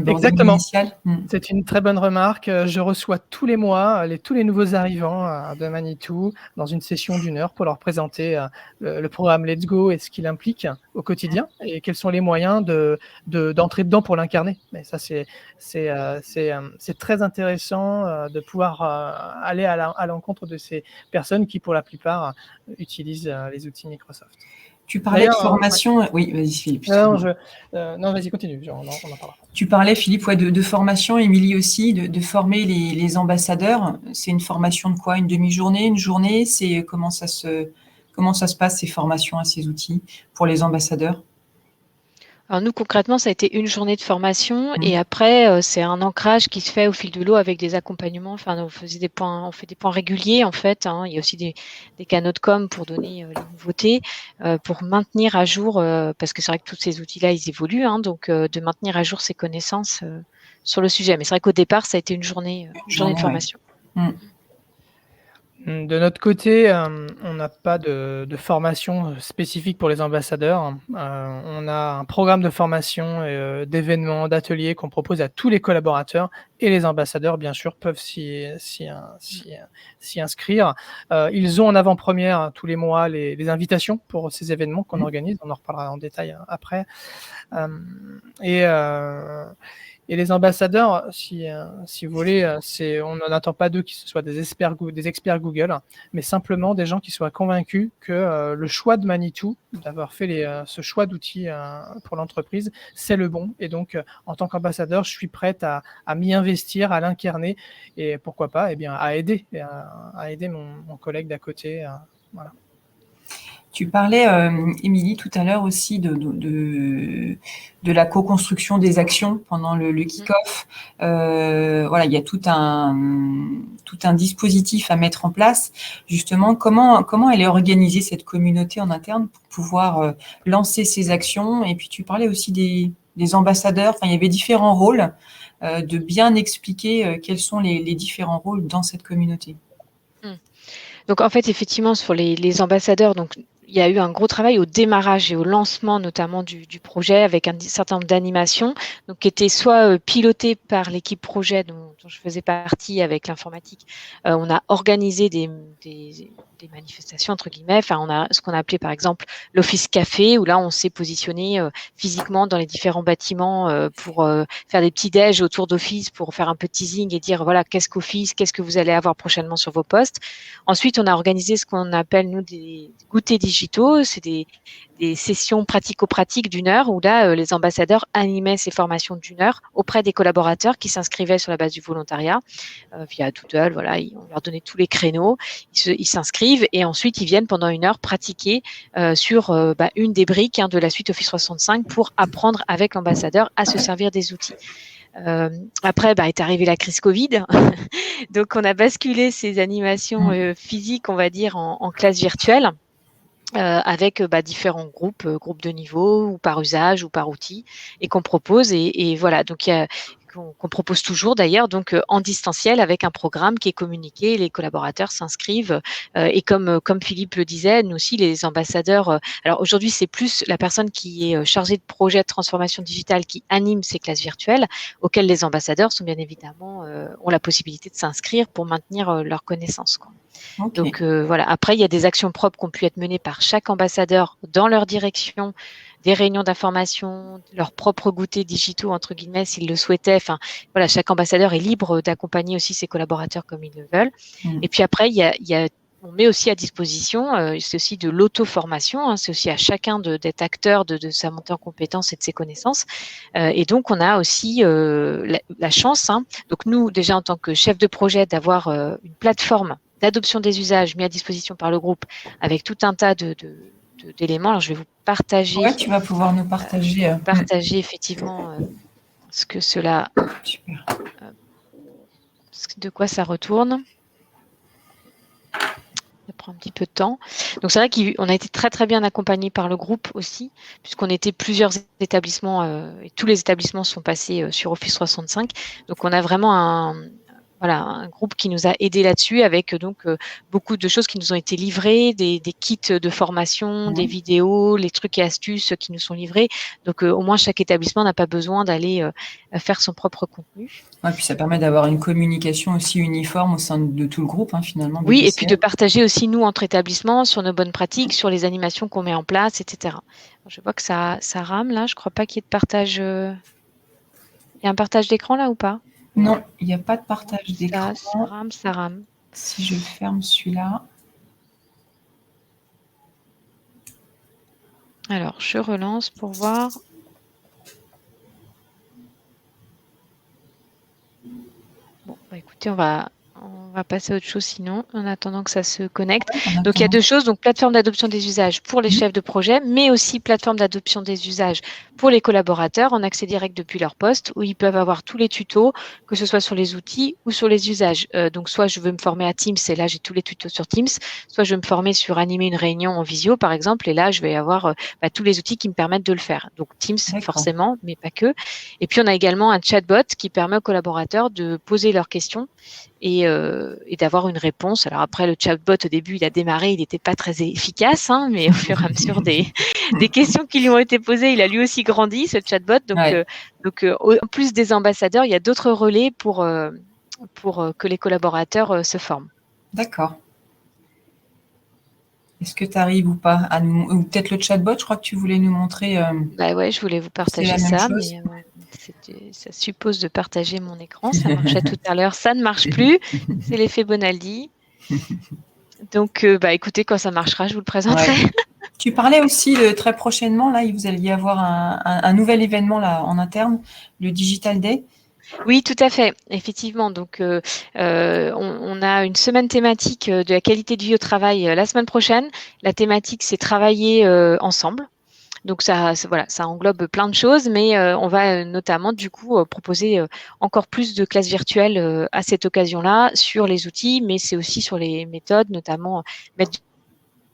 Exactement. Initial. C'est une très bonne remarque. Je reçois tous les mois tous les nouveaux arrivants de Manitou dans une session d'1 heure pour leur présenter le programme Let's Go et ce qu'il implique au quotidien et quels sont les moyens d'entrer dedans pour l'incarner. Mais ça, c'est très intéressant de pouvoir aller à l'encontre de ces personnes qui, pour la plupart, utilisent les outils Microsoft. Tu parlais de formation. Oui, vas-y, Philippe. Non, vas-y, continue. On en parlera. Tu parlais, Philippe, de formation, Émilie aussi, de former les ambassadeurs. C'est une formation de quoi? Une demi-journée, une journée? Comment ça se passe, ces formations à ces outils pour les ambassadeurs? Alors nous, concrètement, ça a été une journée de formation et après, c'est un ancrage qui se fait au fil de l'eau avec des accompagnements. Enfin, on fait des points réguliers, en fait. Il y a aussi des canaux de com pour donner les nouveautés, pour maintenir à jour, parce que c'est vrai que tous ces outils-là, ils évoluent, donc de maintenir à jour ses connaissances sur le sujet. Mais c'est vrai qu'au départ, ça a été une journée de formation. De notre côté, on n'a pas de formation spécifique pour les ambassadeurs. On a un programme de formation et d'événements, d'ateliers qu'on propose à tous les collaborateurs et les ambassadeurs, bien sûr, peuvent s'y inscrire. Ils ont en avant-première tous les mois les invitations pour ces événements qu'on organise. On en reparlera en détail après. Et les ambassadeurs, si vous voulez, on n'attend pas d'eux qu'ils soient des experts Google, mais simplement des gens qui soient convaincus que le choix de Manitou, d'avoir fait ce choix d'outils pour l'entreprise, c'est le bon. Et donc, en tant qu'ambassadeur, je suis prête à m'y investir, à l'incarner et pourquoi pas, à aider mon collègue d'à côté. Voilà. Tu parlais, Émilie, tout à l'heure aussi de la co-construction des actions pendant le kick-off. Voilà, il y a tout un dispositif à mettre en place. Justement, comment elle est organisée, cette communauté en interne, pour pouvoir lancer ces actions? Et puis, tu parlais aussi des ambassadeurs. Enfin, il y avait différents rôles, de bien expliquer quels sont les différents rôles dans cette communauté. Donc, en fait, effectivement, sur les ambassadeurs, donc, il y a eu un gros travail au démarrage et au lancement notamment du projet avec un certain nombre d'animations, donc qui étaient soit pilotées par l'équipe projet dont je faisais partie avec l'informatique. On a organisé des manifestations entre guillemets. Enfin, on a ce qu'on a appelé par exemple l'Office Café, où là on s'est positionné physiquement dans les différents bâtiments pour faire des petits déj autour d'Office pour faire un peu de teasing et dire voilà qu'est-ce qu'Office, qu'est-ce que vous allez avoir prochainement sur vos postes. Ensuite, on a organisé ce qu'on appelle nous des goûters digitaux. C'est des sessions pratico-pratiques d'1 heure où là, les ambassadeurs animaient ces formations d'1 heure auprès des collaborateurs qui s'inscrivaient sur la base du volontariat via Doodle. Voilà, on leur donnait tous les créneaux, ils s'inscrivent et ensuite ils viennent pendant 1 heure pratiquer sur une des briques de la suite Office 365 pour apprendre avec l'ambassadeur à se servir des outils. Après, est arrivée la crise Covid, donc on a basculé ces animations physiques, on va dire, en classe virtuelle. Avec différents groupes de niveau ou par usage ou par outil et qu'on propose et voilà donc qu'on propose toujours d'ailleurs donc en distanciel avec un programme qui est communiqué, les collaborateurs s'inscrivent et comme Philippe le disait, nous aussi les ambassadeurs. Alors aujourd'hui c'est plus la personne qui est chargée de projet de transformation digitale qui anime ces classes virtuelles auxquelles les ambassadeurs sont bien évidemment ont la possibilité de s'inscrire pour maintenir leurs connaissances, quoi. Okay. Donc voilà. Après, il y a des actions propres qui ont pu être menées par chaque ambassadeur dans leur direction, des réunions d'information, leurs propres goûters digitaux entre guillemets s'ils le souhaitaient. Enfin voilà, chaque ambassadeur est libre d'accompagner aussi ses collaborateurs comme ils le veulent. Et puis après, on met aussi à disposition, c'est aussi de l'auto-formation, c'est aussi à chacun d'être acteur de sa montée en compétences et de ses connaissances. Et donc, on a aussi la chance, donc nous, déjà en tant que chef de projet, d'avoir une plateforme d'adoption des usages mis à disposition par le groupe avec tout un tas d'éléments. Alors, je vais vous partager. Ouais, tu vas pouvoir nous partager. Partager effectivement ce que cela. Super. De quoi ça retourne. Ça prend un petit peu de temps. Donc, c'est vrai qu'on a été très, très bien accompagnés par le groupe aussi, puisqu'on était plusieurs établissements et tous les établissements sont passés sur Office 365. Donc, on a vraiment un groupe qui nous a aidés là-dessus avec donc beaucoup de choses qui nous ont été livrées, des kits de formation, des vidéos, les trucs et astuces qui nous sont livrés. Donc, au moins, chaque établissement n'a pas besoin d'aller faire son propre contenu. Ouais, puis ça permet d'avoir une communication aussi uniforme au sein de tout le groupe, finalement. Oui, et puis de partager aussi, nous, entre établissements, sur nos bonnes pratiques, sur les animations qu'on met en place, etc. Alors, je vois que ça rame, là. Je ne crois pas qu'il y ait de partage. Il y a un partage d'écran, là, ou pas ? Non, il n'y a pas de partage d'écran. Ça rame. Si je ferme celui-là. Alors, je relance pour voir. Bon, écoutez, on va passer à autre chose sinon, en attendant que ça se connecte. Donc, il y a 2 choses. Donc, plateforme d'adoption des usages pour les chefs de projet, mais aussi plateforme d'adoption des usages pour les collaborateurs en accès direct depuis leur poste, où ils peuvent avoir tous les tutos, que ce soit sur les outils ou sur les usages. Donc, soit je veux me former à Teams, et là, j'ai tous les tutos sur Teams, soit je veux me former sur animer une réunion en visio, par exemple, et là, je vais avoir tous les outils qui me permettent de le faire. Donc, Teams, forcément, mais pas que. Et puis, on a également un chatbot qui permet aux collaborateurs de poser leurs questions et d'avoir une réponse. Alors après, le chatbot, au début, il a démarré, il n'était pas très efficace, hein, mais au fur et à mesure des questions qui lui ont été posées, il a lui aussi grandi, ce chatbot. Ouais, Donc en plus des ambassadeurs, il y a d'autres relais pour que les collaborateurs se forment. d'accord. Est-ce que tu arrives ou pas à nous... Ou peut-être le chatbot, je crois que tu voulais nous montrer Bah ouais, je voulais vous c'est la partager même ça, chose. mais ça suppose de partager mon écran. Ça marchait tout à l'heure, ça ne marche plus. C'est l'effet Bonaldi. Donc, écoutez, quand ça marchera, je vous le présenterai. Ouais. Tu parlais aussi très prochainement, là, vous allez y avoir un nouvel événement là, en interne, le Digital Day. Oui, tout à fait, effectivement. Donc, on a une semaine thématique de la qualité de vie au travail la semaine prochaine. La thématique, c'est travailler ensemble. Donc voilà, ça englobe plein de choses, mais on va notamment du coup proposer encore plus de classes virtuelles à cette occasion-là sur les outils, mais c'est aussi sur les méthodes, notamment mettre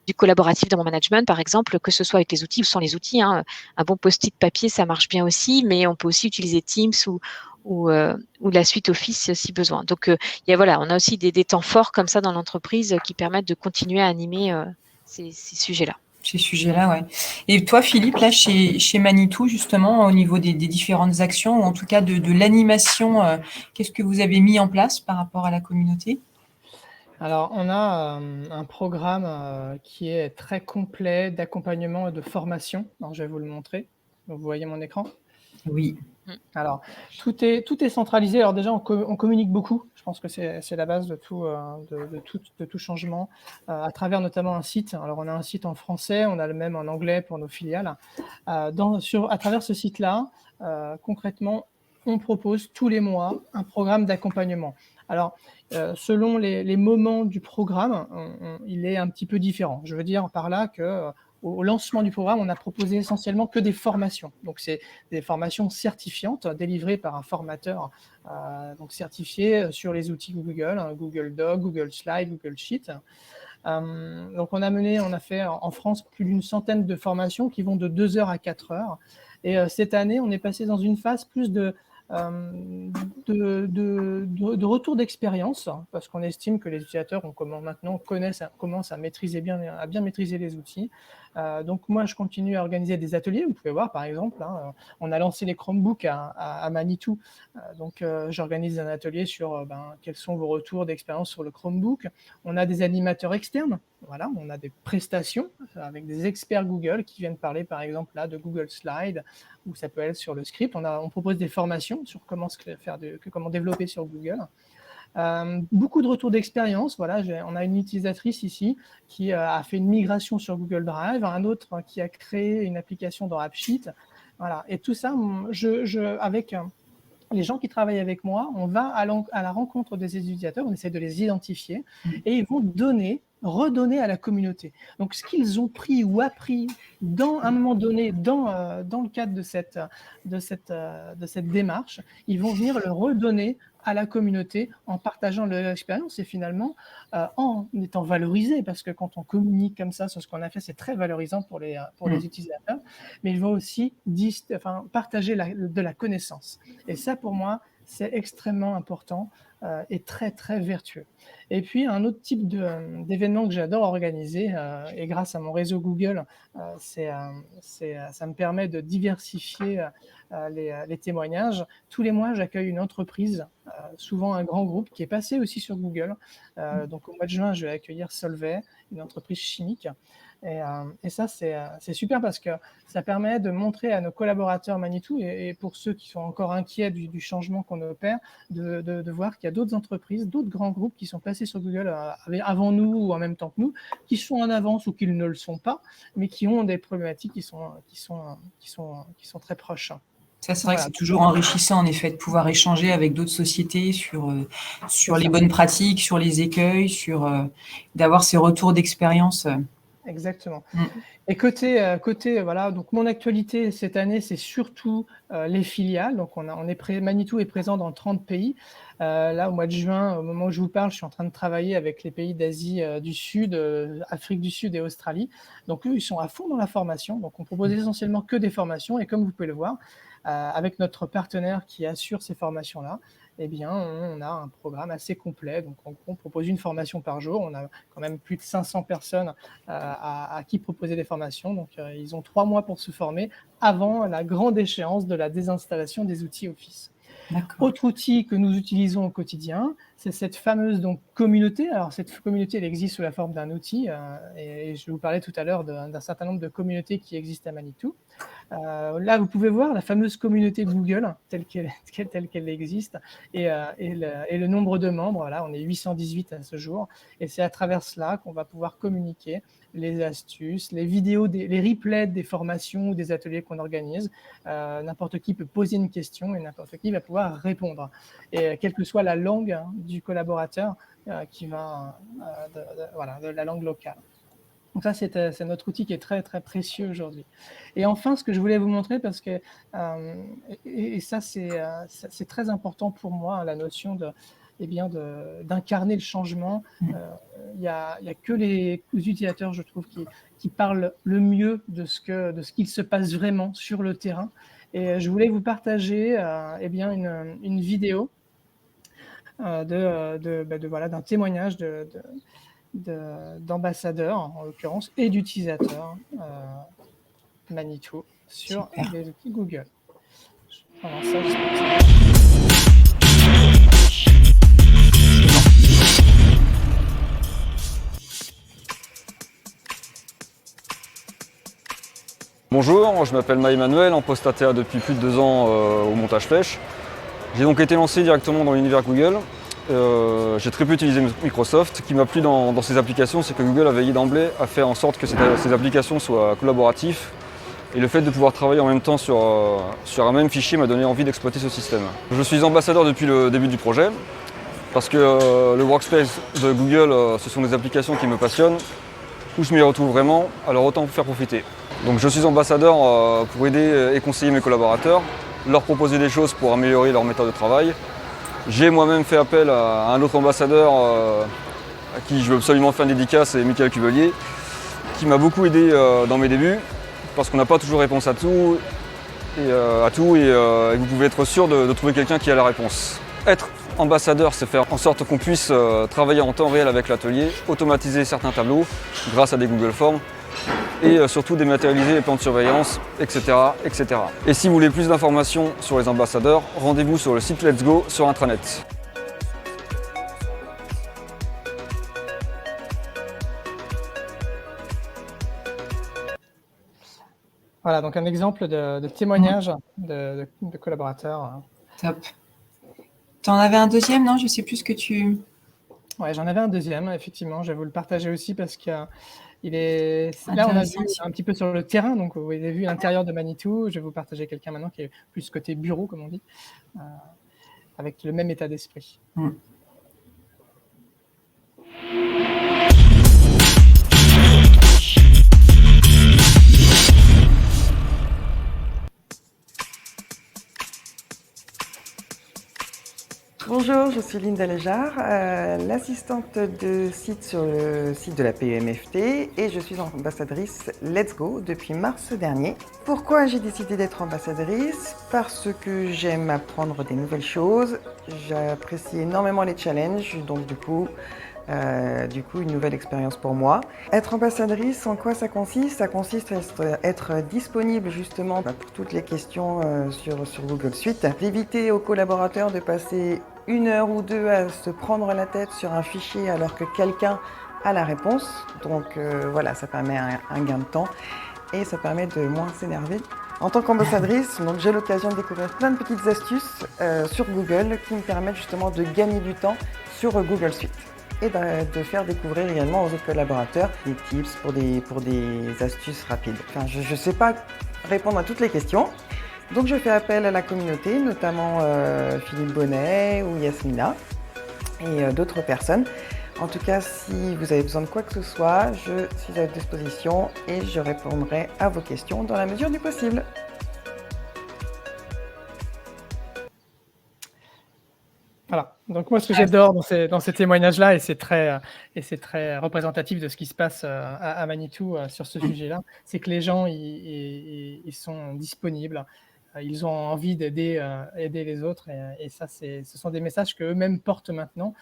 du collaboratif dans mon management, par exemple, que ce soit avec les outils ou sans les outils, hein. Un bon post-it papier, ça marche bien aussi, mais on peut aussi utiliser Teams ou la suite Office si besoin. Donc, voilà, on a aussi des temps forts comme ça dans l'entreprise qui permettent de continuer à animer ces sujets-là. Ces sujets-là, ouais. Et toi, Philippe, là, chez Manitou, justement, au niveau des différentes actions, ou en tout cas de l'animation, qu'est-ce que vous avez mis en place par rapport à la communauté? Alors, on a un programme qui est très complet d'accompagnement et de formation. Alors, je vais vous le montrer. Donc, vous voyez mon écran? Oui. Alors, tout est centralisé. Alors déjà, on communique beaucoup. Je pense que c'est la base de tout changement, à travers notamment un site. Alors, on a un site en français, on a le même en anglais pour nos filiales. À travers ce site-là, concrètement, on propose tous les mois un programme d'accompagnement. Alors, selon les moments du programme, il est un petit peu différent. Je veux dire par là que au lancement du programme, on a proposé essentiellement que des formations. Donc, c'est des formations certifiantes délivrées par un formateur donc certifié sur les outils Google, Google Doc, Google Slide, Google Sheet. Donc, on a fait en France plus d'une centaine de formations qui vont de 2 heures à 4 heures. Et cette année, on est passé dans une phase plus de retour d'expérience, parce qu'on estime que les utilisateurs maintenant commencent à bien maîtriser les outils. Donc moi, je continue à organiser des ateliers. Vous pouvez voir, par exemple, hein, on a lancé les Chromebooks à Manitou. Donc j'organise un atelier sur quels sont vos retours d'expérience sur le Chromebook. On a des animateurs externes. Voilà, on a des prestations avec des experts Google qui viennent parler, par exemple, là, de Google Slide, ou ça peut être sur le script. On propose des formations sur comment développer sur Google. Beaucoup de retours d'expérience. Voilà, on a une utilisatrice ici qui a fait une migration sur Google Drive, un autre qui a créé une application dans AppSheet. Voilà, et tout ça, avec les gens qui travaillent avec moi, on va à la rencontre des utilisateurs, on essaie de les identifier et ils vont redonner à la communauté. Donc, ce qu'ils ont pris ou appris à un moment donné dans le cadre de cette démarche, ils vont venir le redonner à la communauté en partageant leur expérience et finalement en étant valorisés, parce que quand on communique comme ça sur ce qu'on a fait, c'est très valorisant pour les utilisateurs, mais ils vont aussi partager de la connaissance. Et ça, pour moi, c'est extrêmement important et très, très vertueux. Et puis, un autre type d'événement que j'adore organiser, et grâce à mon réseau Google, ça me permet de diversifier les témoignages. Tous les mois, j'accueille une entreprise, souvent un grand groupe, qui est passé aussi sur Google. Donc, au mois de juin, je vais accueillir Solvay, une entreprise chimique. Et ça, c'est super parce que ça permet de montrer à nos collaborateurs Manitou et pour ceux qui sont encore inquiets du changement qu'on opère, de voir qu'il y a d'autres entreprises, d'autres grands groupes qui sont passés sur Google avant nous ou en même temps que nous, qui sont en avance ou qui ne le sont pas, mais qui ont des problématiques qui sont très proches. Ça, c'est vrai que c'est toujours enrichissant, en effet, de pouvoir échanger avec d'autres sociétés sur les bonnes pratiques, sur les écueils, d'avoir ces retours d'expérience. Exactement. Et côté voilà, donc mon actualité cette année, c'est surtout les filiales. Donc Manitou est présent dans 30 pays. Là, au mois de juin, au moment où je vous parle, je suis en train de travailler avec les pays d'Asie du Sud, Afrique du Sud et Australie. Donc eux, ils sont à fond dans la formation. Donc on propose essentiellement que des formations. Et comme vous pouvez le voir, avec notre partenaire qui assure ces formations-là, eh bien, on a un programme assez complet. Donc, en gros, on propose une formation par jour. On a quand même plus de 500 personnes à qui proposer des formations. Donc, ils ont 3 mois pour se former avant la grande échéance de la désinstallation des outils Office. Autre outil que nous utilisons au quotidien, c'est cette fameuse communauté. Alors, cette communauté, elle existe sous la forme d'un outil, et je vais vous parler tout à l'heure d'un certain nombre de communautés qui existent à Manitou. Là, vous pouvez voir la fameuse communauté Google telle qu'elle existe et le nombre de membres. Voilà, on est 818 à ce jour, et c'est à travers cela qu'on va pouvoir communiquer les astuces, les vidéos, les replays des formations ou des ateliers qu'on organise. N'importe qui peut poser une question et n'importe qui va pouvoir répondre. Et quelle que soit la langue du collaborateur qui va de la langue locale. Donc ça, c'est notre outil qui est très, très précieux aujourd'hui. Et enfin, ce que je voulais vous montrer, parce que, et ça, c'est très important pour moi, la notion d'incarner le changement. Il y a que les utilisateurs, je trouve, qui parlent le mieux de ce qu'il se passe vraiment sur le terrain. Et je voulais vous partager une vidéo d'un témoignage d'ambassadeurs, en l'occurrence, et d'utilisateurs Manitou sur les outils Google. Bonjour, je m'appelle Maë-Emmanuel, en postataire depuis plus de 2 ans au montage flèche. J'ai donc été lancé directement dans l'univers Google. J'ai très peu utilisé Microsoft. Ce qui m'a plu dans ces applications, c'est que Google a veillé d'emblée à faire en sorte que ces applications soient collaboratives. Et le fait de pouvoir travailler en même temps sur un même fichier m'a donné envie d'exploiter ce système. Je suis ambassadeur depuis le début du projet, parce que le workspace de Google, ce sont des applications qui me passionnent, où je m'y retrouve vraiment, alors autant faire profiter. Donc je suis ambassadeur pour aider et conseiller mes collaborateurs, leur proposer des choses pour améliorer leur méthode de travail. J'ai moi-même fait appel à un autre ambassadeur à qui je veux absolument faire une dédicace, c'est Michael Cuvelier, qui m'a beaucoup aidé dans mes débuts, parce qu'on n'a pas toujours réponse à tout, et vous pouvez être sûr de trouver quelqu'un qui a la réponse. Être ambassadeur, c'est faire en sorte qu'on puisse travailler en temps réel avec l'atelier, automatiser certains tableaux grâce à des Google Forms, et surtout dématérialiser les plans de surveillance, etc., etc. Et si vous voulez plus d'informations sur les ambassadeurs, rendez-vous sur le site Let's Go sur intranet. Voilà, donc un exemple de témoignage de collaborateurs. Top. Tu en avais un deuxième, non? Je ne sais plus ce que tu... Ouais, j'en avais un deuxième, effectivement. Je vais vous le partager aussi parce que là, on a vu un petit peu sur le terrain, donc vous avez vu l'intérieur de Manitou. Je vais vous partager quelqu'un maintenant qui est plus côté bureau, comme on dit, avec le même état d'esprit. Bonjour, je suis Linda Léjard, l'assistante de site sur le site de la PEMFT et je suis ambassadrice Let's Go depuis mars dernier. Pourquoi j'ai décidé d'être ambassadrice? Parce que j'aime apprendre des nouvelles choses, j'apprécie énormément les challenges, donc du coup une nouvelle expérience pour moi. Être ambassadrice, en quoi ça consiste? Ça consiste à être disponible justement pour toutes les questions sur Google Suite, d'éviter aux collaborateurs de passer 1 heure ou 2 à se prendre la tête sur un fichier alors que quelqu'un a la réponse. Donc voilà, ça permet un gain de temps et ça permet de moins s'énerver. En tant qu'ambassadrice, j'ai l'occasion de découvrir plein de petites astuces sur Google qui me permettent justement de gagner du temps sur Google Suite et de faire découvrir également aux autres collaborateurs des tips pour des astuces rapides. Enfin, je ne sais pas répondre à toutes les questions, donc je fais appel à la communauté, notamment Philippe Bonnet ou Yasmina et d'autres personnes. En tout cas, si vous avez besoin de quoi que ce soit, je suis à votre disposition et je répondrai à vos questions dans la mesure du possible. Voilà, donc moi ce que j'adore dans ces témoignages-là, et c'est très représentatif de ce qui se passe à Manitou sur ce sujet-là, c'est que les gens ils sont disponibles. ils ont envie d'aider les autres. Et ça, ce sont des messages qu'eux-mêmes portent maintenant.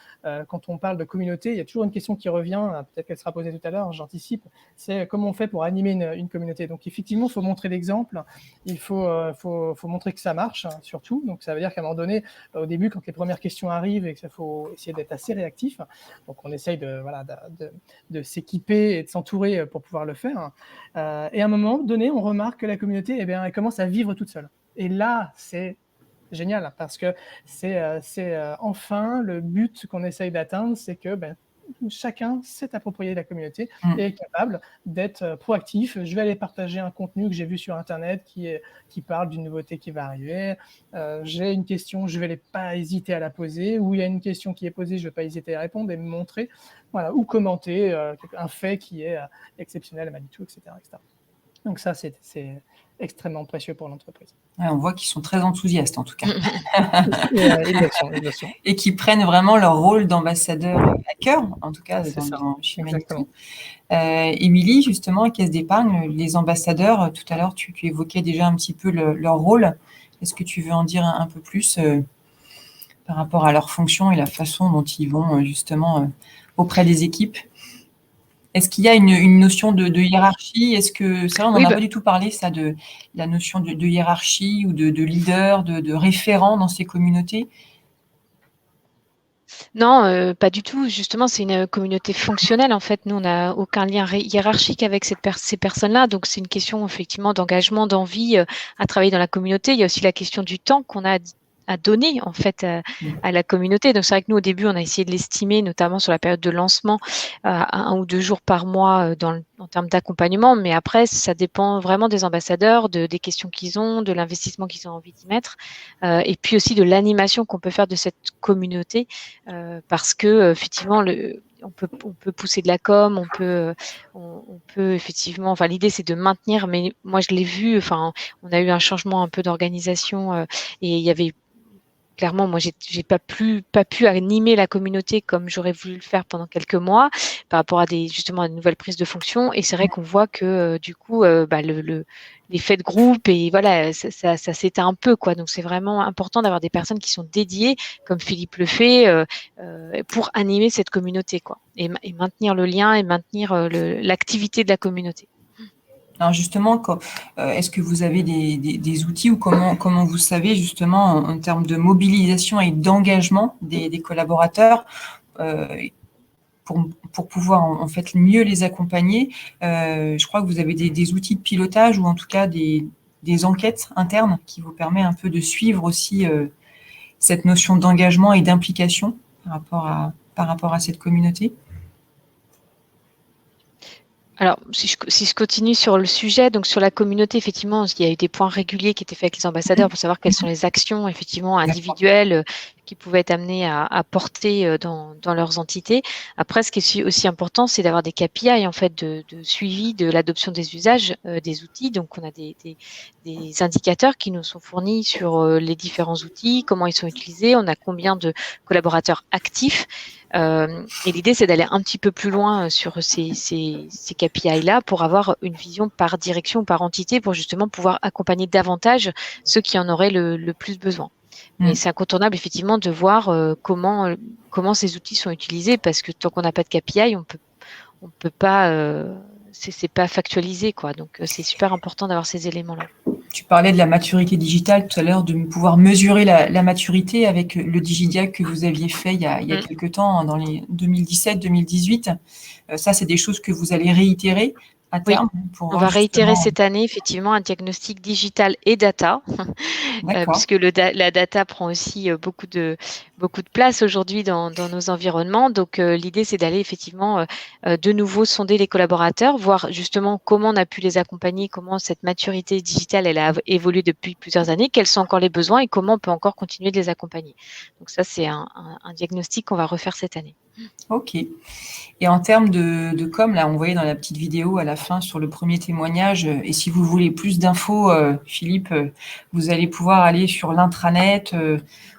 Quand on parle de communauté, il y a toujours une question qui revient, peut-être qu'elle sera posée tout à l'heure, j'anticipe, c'est comment on fait pour animer une communauté. Donc effectivement, il faut montrer l'exemple, il faut montrer que ça marche, hein, surtout. Donc ça veut dire qu'à un moment donné, au début, quand les premières questions arrivent et qu'il faut essayer d'être assez réactif, donc on essaye de s'équiper et de s'entourer pour pouvoir le faire. Et à un moment donné, on remarque que la communauté, elle commence à vivre toute seule. Et là, c'est génial parce que c'est enfin le but qu'on essaye d'atteindre, c'est que chacun s'est approprié la communauté et est capable d'être proactif. Je vais aller partager un contenu que j'ai vu sur Internet qui parle d'une nouveauté qui va arriver. J'ai une question, je ne vais pas hésiter à la poser. Ou il y a une question qui est posée, je ne vais pas hésiter à répondre et me montrer. Voilà, ou commenter un fait qui est exceptionnel à Manitou, etc., etc. Donc ça, c'est extrêmement précieux pour l'entreprise. Ouais, on voit qu'ils sont très enthousiastes en tout cas. Ils le sont. Et qui prennent vraiment leur rôle d'ambassadeur à cœur, en tout cas chez Manitou. Émilie, justement, Caisse d'épargne, les ambassadeurs, tout à l'heure tu évoquais déjà un petit peu leur rôle. Est-ce que tu veux en dire un peu plus par rapport à leur fonction et la façon dont ils vont justement auprès des équipes? Est-ce qu'il y a une notion de hiérarchie? Est-ce que ça, on n'en a pas du tout parlé, ça, de la notion de hiérarchie ou de leader, de référent dans ces communautés? Non, pas du tout. Justement, c'est une communauté fonctionnelle. En fait, nous, on n'a aucun lien hiérarchique avec ces personnes-là. Donc, c'est une question effectivement d'engagement, d'envie à travailler dans la communauté. Il y a aussi la question du temps qu'on a à donner en fait à la communauté. Donc c'est vrai que nous au début on a essayé de l'estimer, notamment sur la période de lancement, à 1 ou 2 jours par mois en termes d'accompagnement, mais après ça dépend vraiment des ambassadeurs, des questions qu'ils ont, de l'investissement qu'ils ont envie d'y mettre, et puis aussi de l'animation qu'on peut faire de cette communauté, parce que effectivement on peut pousser de la com, on peut effectivement, enfin l'idée c'est de maintenir, mais moi je l'ai vu, enfin on a eu un changement un peu d'organisation et il y avait clairement, moi, j'ai pas pu animer la communauté comme j'aurais voulu le faire pendant quelques mois par rapport à justement à de nouvelles prises de fonction. Et c'est vrai qu'on voit que du coup, l'effet de groupe et voilà, ça s'éteint un peu, quoi. Donc c'est vraiment important d'avoir des personnes qui sont dédiées, comme Philippe le fait, pour animer cette communauté, quoi, et maintenir le lien et maintenir l'activité de la communauté. Alors justement, est-ce que vous avez des outils ou comment vous savez justement en termes de mobilisation et d'engagement des collaborateurs pour pouvoir en fait mieux les accompagner? Je crois que vous avez des outils de pilotage ou en tout cas des enquêtes internes qui vous permettent un peu de suivre aussi cette notion d'engagement et d'implication par rapport à cette communauté. Alors, si je continue sur le sujet, donc sur la communauté, effectivement, il y a eu des points réguliers qui étaient faits avec les ambassadeurs pour savoir quelles sont les actions, effectivement, individuelles qui pouvaient être amenées à porter dans leurs entités. Après, ce qui est aussi important, c'est d'avoir des KPI, en fait, de suivi de l'adoption des usages des outils. Donc, on a des indicateurs qui nous sont fournis sur les différents outils, comment ils sont utilisés, on a combien de collaborateurs actifs. Et l'idée, c'est d'aller un petit peu plus loin sur ces KPI-là pour avoir une vision par direction ou par entité pour justement pouvoir accompagner davantage ceux qui en auraient le plus besoin. Mais c'est incontournable, effectivement, de voir comment ces outils sont utilisés parce que tant qu'on n'a pas de KPI, on peut pas, c'est pas factualisé, quoi. Donc, c'est super important d'avoir ces éléments-là. Tu parlais de la maturité digitale tout à l'heure, de pouvoir mesurer la maturité avec le DigiDiac que vous aviez fait il y a quelques temps, dans les 2017-2018. Ça, c'est des choses que vous allez réitérer à terme. On va réitérer cette année, effectivement, un diagnostic digital et data, puisque la data prend aussi beaucoup de place aujourd'hui dans nos environnements. Donc, l'idée, c'est d'aller effectivement de nouveau sonder les collaborateurs, voir justement comment on a pu les accompagner, comment cette maturité digitale, elle a évolué depuis plusieurs années, quels sont encore les besoins et comment on peut encore continuer de les accompagner. Donc ça, c'est un diagnostic qu'on va refaire cette année. Ok. Et en termes de com, là, on voyait dans la petite vidéo à la fin sur le premier témoignage, et si vous voulez plus d'infos, Philippe, vous allez pouvoir aller sur l'intranet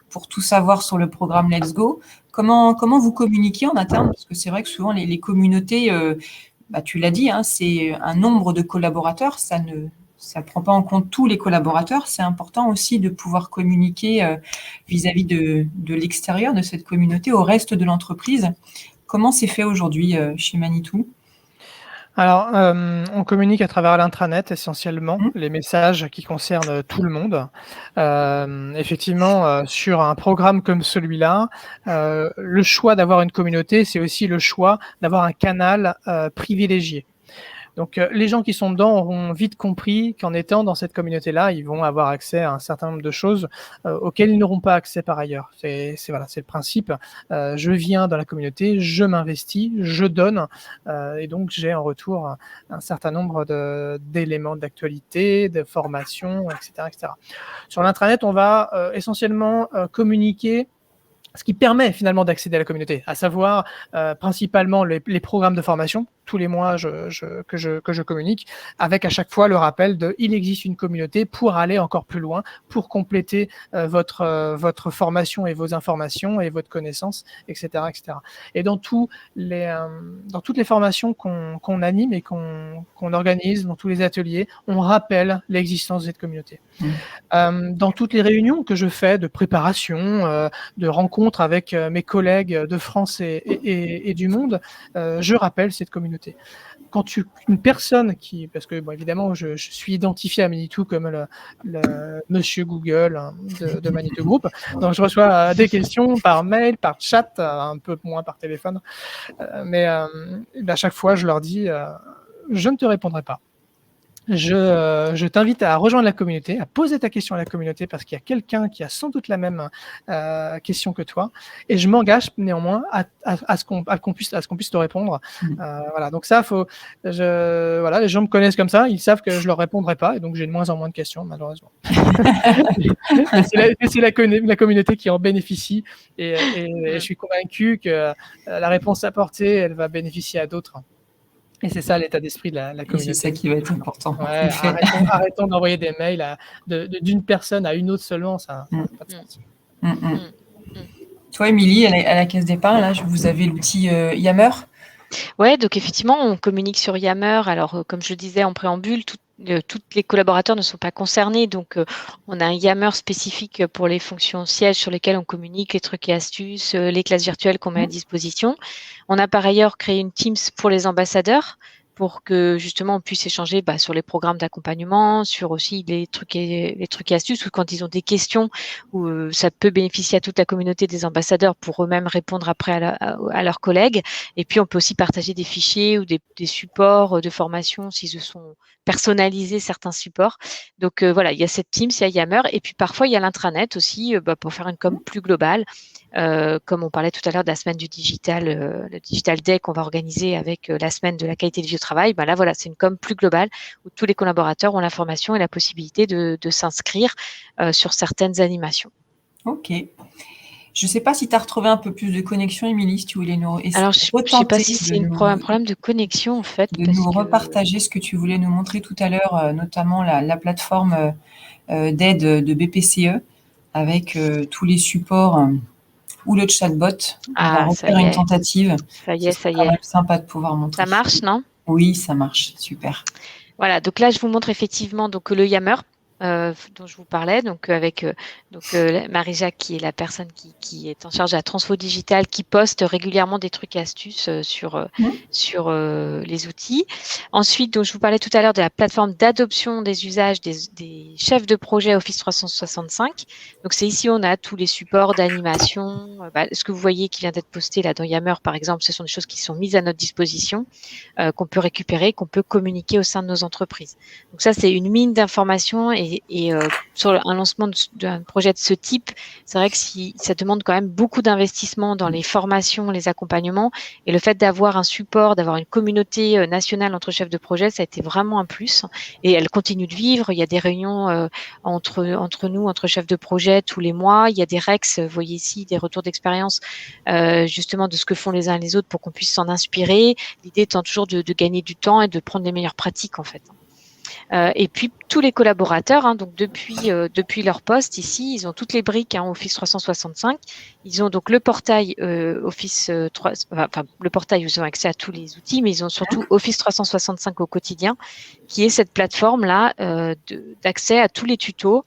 pour tout savoir sur le programme Let's Go. Comment vous communiquez en interne? Parce que c'est vrai que souvent, les communautés, tu l'as dit, hein, c'est un nombre de collaborateurs, ça ça prend pas en compte tous les collaborateurs. C'est important aussi de pouvoir communiquer vis-à-vis de l'extérieur de cette communauté au reste de l'entreprise. Comment c'est fait aujourd'hui chez Manitou? Alors, on communique à travers l'intranet essentiellement, les messages qui concernent tout le monde. Effectivement, sur un programme comme celui-là, le choix d'avoir une communauté, c'est aussi le choix d'avoir un canal privilégié. Donc, les gens qui sont dedans auront vite compris qu'en étant dans cette communauté-là, ils vont avoir accès à un certain nombre de choses auxquelles ils n'auront pas accès par ailleurs. C'est le principe. Je viens dans la communauté, je m'investis, je donne, et donc j'ai en retour un certain nombre d'éléments d'actualité, de formation, etc., etc. Sur l'intranet, on va essentiellement communiquer ce qui permet finalement d'accéder à la communauté, à savoir principalement les programmes de formation. Tous les mois que je communique, avec à chaque fois le rappel il existe une communauté pour aller encore plus loin, pour compléter votre formation et vos informations et votre connaissance, etc., etc. Et dans toutes les formations qu'on anime et qu'on organise, dans tous les ateliers, on rappelle l'existence de cette communauté. Dans toutes les réunions que je fais de préparation, de rencontres avec mes collègues de France et du monde, je rappelle cette communauté. Quand une personne parce que bon, évidemment je suis identifié à Manitou comme le monsieur Google de Manitou Group, donc je reçois des questions par mail, par chat, un peu moins par téléphone, mais à chaque fois je leur dis je ne te répondrai pas. Je t'invite à rejoindre la communauté, à poser ta question à la communauté parce qu'il y a quelqu'un qui a sans doute la même question que toi, et je m'engage néanmoins à ce qu'on puisse te répondre. Voilà, donc ça, les gens me connaissent comme ça, ils savent que je leur répondrai pas, et donc j'ai de moins en moins de questions malheureusement. c'est la communauté qui en bénéficie, et je suis convaincu que la réponse apportée, elle va bénéficier à d'autres. Et c'est ça l'état d'esprit de la communauté. Et c'est ça qui va être important. Ouais, arrêtons d'envoyer des mails d'une personne à une autre seulement, ça n'a pas de sens. Toi, Émilie, à la Caisse d'Épargne, là, vous avez l'outil Yammer. Ouais, donc effectivement, on communique sur Yammer. Alors, comme je le disais en préambule, tous les collaborateurs ne sont pas concernés, donc on a un Yammer spécifique pour les fonctions sièges sur lesquelles on communique, les trucs et astuces, les classes virtuelles qu'on met à disposition. On a par ailleurs créé une Teams pour les ambassadeurs, pour que justement on puisse échanger sur les programmes d'accompagnement, sur aussi les trucs et astuces, ou quand ils ont des questions, où ça peut bénéficier à toute la communauté des ambassadeurs pour eux-mêmes répondre après à leurs collègues. Et puis on peut aussi partager des fichiers ou des supports de formation s'ils se sont personnalisés certains supports. Donc voilà, il y a cette Teams, il y a Yammer, et puis parfois il y a l'intranet aussi pour faire une com plus globale. Comme on parlait tout à l'heure de la semaine du digital, le Digital Day qu'on va organiser avec la semaine de la qualité de vie au travail, là voilà, c'est une com plus globale où tous les collaborateurs ont l'information et la possibilité de s'inscrire sur certaines animations. Ok. Je ne sais pas si tu as retrouvé un peu plus de connexion, Émilie, si tu voulais nous... Alors, je ne sais pas si c'est un problème de connexion, en fait. De nous repartager ce que tu voulais nous montrer tout à l'heure, notamment la plateforme d'aide de BPCE avec tous les supports ou le chatbot. On va refaire une tentative. Ça y est. C'est quand même sympa de pouvoir montrer. Ça marche, non? Oui, ça marche. Super. Voilà, donc là, je vous montre effectivement le Yammer dont je vous parlais, donc avec Marie-Jacques, qui est la personne qui est en charge de la transfo digitale, qui poste régulièrement des trucs et astuces sur les outils. Ensuite, donc je vous parlais tout à l'heure de la plateforme d'adoption des usages des chefs de projet Office 365. Donc c'est ici on a tous les supports d'animation. Ce que vous voyez qui vient d'être posté là dans Yammer, par exemple, ce sont des choses qui sont mises à notre disposition, qu'on peut récupérer, qu'on peut communiquer au sein de nos entreprises. Donc ça, c'est une mine d'informations, et sur un lancement d'un projet de ce type, c'est vrai que ça demande quand même beaucoup d'investissement dans les formations, les accompagnements, et le fait d'avoir un support, d'avoir une communauté nationale entre chefs de projet, ça a été vraiment un plus, et elle continue de vivre. Il y a des réunions entre nous, entre chefs de projet tous les mois. Il y a des REX, vous voyez ici, des retours d'expérience justement de ce que font les uns et les autres pour qu'on puisse s'en inspirer. L'idée étant toujours de gagner du temps et de prendre les meilleures pratiques en fait. Et puis tous les collaborateurs, hein, donc depuis leur poste ici, ils ont toutes les briques Office 365. Ils ont donc le portail Office 3, enfin le portail où ils ont accès à tous les outils, mais ils ont surtout Office 365 au quotidien, qui est cette plateforme là d'accès à tous les tutos.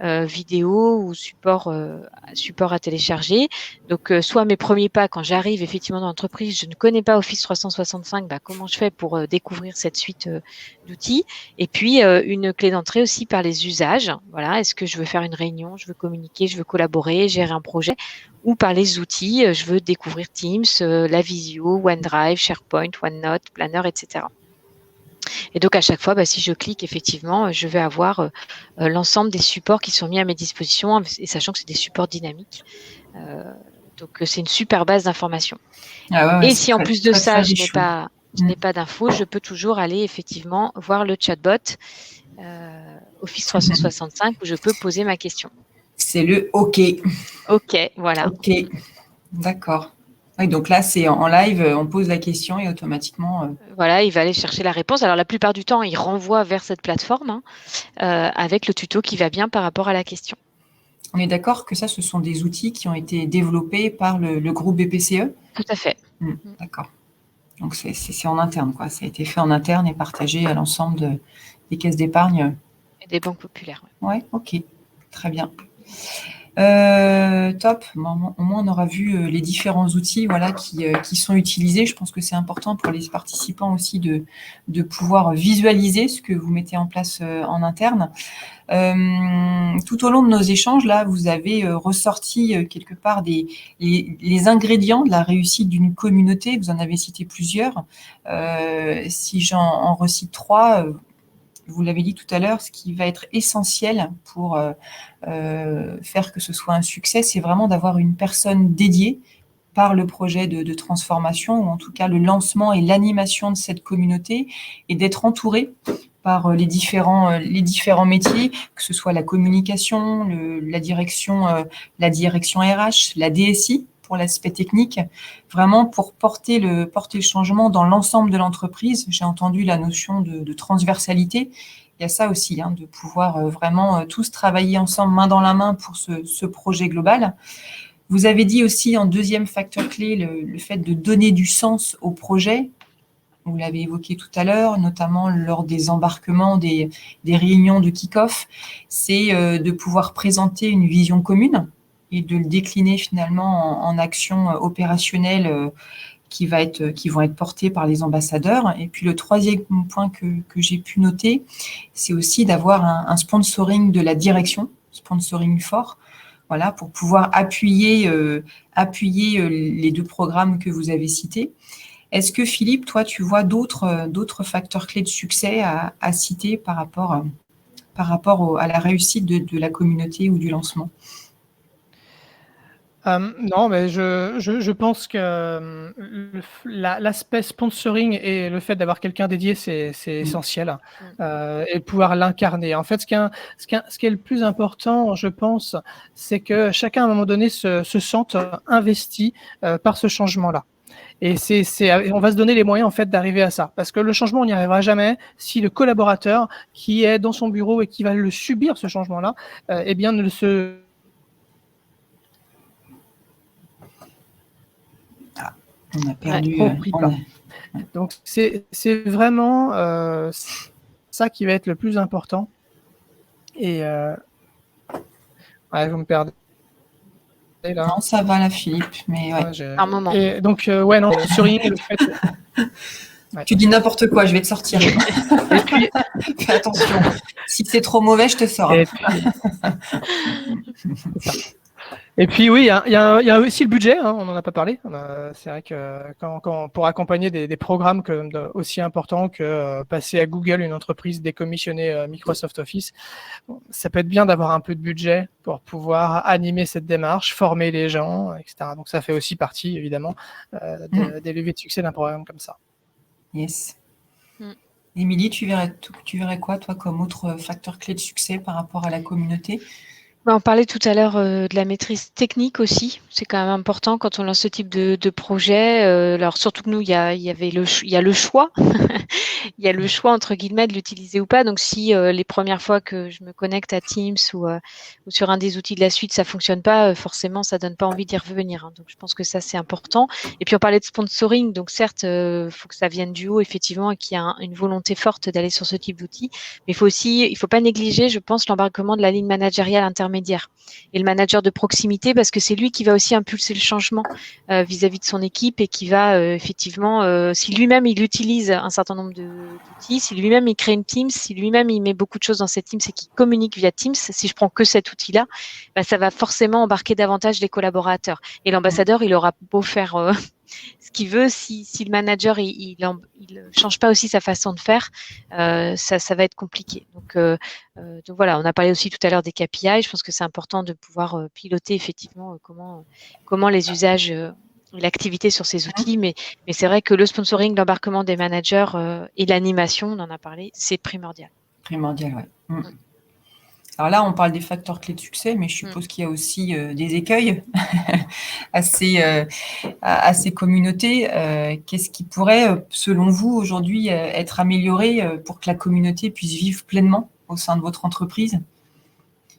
Vidéo ou support à télécharger. Donc, soit mes premiers pas quand j'arrive effectivement dans l'entreprise, je ne connais pas Office 365, comment je fais pour découvrir cette suite d'outils. Et puis, une clé d'entrée aussi par les usages. Voilà, est-ce que je veux faire une réunion, je veux communiquer, je veux collaborer, gérer un projet, ou par les outils, je veux découvrir Teams, la Visio, OneDrive, SharePoint, OneNote, Planner, etc. Et donc, à chaque fois, si je clique, effectivement, je vais avoir l'ensemble des supports qui sont mis à mes dispositions, et sachant que c'est des supports dynamiques. Donc, c'est une super base d'informations. Et si en plus de ça, je n'ai pas d'infos, je peux toujours aller effectivement voir le chatbot Office 365 où je peux poser ma question. C'est le OK. OK, voilà. OK, d'accord. Oui, donc là, c'est en live, on pose la question et automatiquement… Voilà, il va aller chercher la réponse. Alors, la plupart du temps, il renvoie vers cette plateforme avec le tuto qui va bien par rapport à la question. On est d'accord que ça, ce sont des outils qui ont été développés par le groupe BPCE? Tout à fait. D'accord. Donc, c'est en interne, quoi. Ça a été fait en interne et partagé à l'ensemble des caisses d'épargne. Et des banques populaires. Ouais, OK. Très bien. Top. Bon, au moins, on aura vu les différents outils qui sont utilisés. Je pense que c'est important pour les participants aussi de pouvoir visualiser ce que vous mettez en place en interne. Tout au long de nos échanges, là, vous avez ressorti quelque part les ingrédients de la réussite d'une communauté. Vous en avez cité plusieurs. Si j'en recite 3, vous l'avez dit tout à l'heure, ce qui va être essentiel pour faire que ce soit un succès, c'est vraiment d'avoir une personne dédiée par le projet de transformation, ou en tout cas le lancement et l'animation de cette communauté, et d'être entouré par les différents métiers, que ce soit la communication, la direction RH, la DSI pour l'aspect technique, vraiment pour porter le changement dans l'ensemble de l'entreprise. J'ai entendu la notion de transversalité. Il y a ça aussi, de pouvoir vraiment tous travailler ensemble, main dans la main pour ce projet global. Vous avez dit aussi en deuxième facteur clé le fait de donner du sens au projet. Vous l'avez évoqué tout à l'heure, notamment lors des embarquements, des réunions de kick-off, c'est de pouvoir présenter une vision commune et de le décliner finalement en actions opérationnelles qui vont être portées par les ambassadeurs. Et puis le troisième point que j'ai pu noter, c'est aussi d'avoir un sponsoring de la direction, sponsoring fort, voilà, pour pouvoir appuyer les 2 programmes que vous avez cités. Est-ce que Philippe, toi, tu vois d'autres facteurs clés de succès à citer par rapport à la réussite de la communauté ou du lancement? Non, mais je pense que l'aspect sponsoring et le fait d'avoir quelqu'un dédié, c'est essentiel, et pouvoir l'incarner. En fait, ce qui est le plus important, je pense, c'est que chacun, à un moment donné, se sente investi par ce changement-là. Et on va se donner les moyens en fait d'arriver à ça, parce que le changement, on n'y arrivera jamais si le collaborateur qui est dans son bureau et qui va le subir, ce changement-là, eh bien ne se On a perdu. Donc, c'est vraiment ça qui va être le plus important. Et vous me perdez là. Non, ça va là, Philippe. Mais ouais. Un moment. Et donc, non, sponsoring, le fait. Ouais. Tu dis n'importe quoi, je vais te sortir. Et puis, fais attention. Si c'est trop mauvais, je te sors. Et puis oui, il y a aussi le budget, on n'en a pas parlé. C'est vrai que pour accompagner des programmes aussi importants que passer à Google une entreprise, décommissionner Microsoft Office, ça peut être bien d'avoir un peu de budget pour pouvoir animer cette démarche, former les gens, etc. Donc ça fait aussi partie, évidemment, des leviers de succès d'un programme comme ça. Yes. Émilie, tu verrais quoi, toi, comme autre facteur clé de succès par rapport à la communauté? On parlait tout à l'heure de la maîtrise technique aussi. C'est quand même important quand on lance ce type de projet. Alors surtout que nous, il y a le choix. Il y a le choix entre guillemets de l'utiliser ou pas. Donc si les premières fois que je me connecte à Teams ou sur un des outils de la suite, ça fonctionne pas, forcément, ça donne pas envie d'y revenir. Hein. Donc je pense que ça c'est important. Et puis on parlait de sponsoring. Donc certes, faut que ça vienne du haut effectivement et qu'il y a une volonté forte d'aller sur ce type d'outils. Mais il faut pas négliger, je pense, l'embarquement de la ligne managériale intermédiaire et le manager de proximité parce que c'est lui qui va aussi impulser le changement vis-à-vis de son équipe et qui va effectivement, si lui-même il utilise un certain nombre d'outils, si lui-même il crée une Teams, si lui-même il met beaucoup de choses dans cette Teams et qu'il communique via Teams, si je prends que cet outil-là, ça va forcément embarquer davantage les collaborateurs. Et l'ambassadeur, il aura beau faire ce qu'il veut, si le manager il change pas aussi sa façon de faire, ça va être compliqué. Donc voilà, on a parlé aussi tout à l'heure des KPI. Je pense que c'est important de pouvoir piloter effectivement comment les usages et l'activité sur ces outils. Mais c'est vrai que le sponsoring, l'embarquement des managers et l'animation, on en a parlé, c'est primordial. Primordial, ouais. Alors là, on parle des facteurs clés de succès, mais je suppose qu'il y a aussi des écueils à ces communautés. Qu'est-ce qui pourrait, selon vous, aujourd'hui, être amélioré pour que la communauté puisse vivre pleinement au sein de votre entreprise?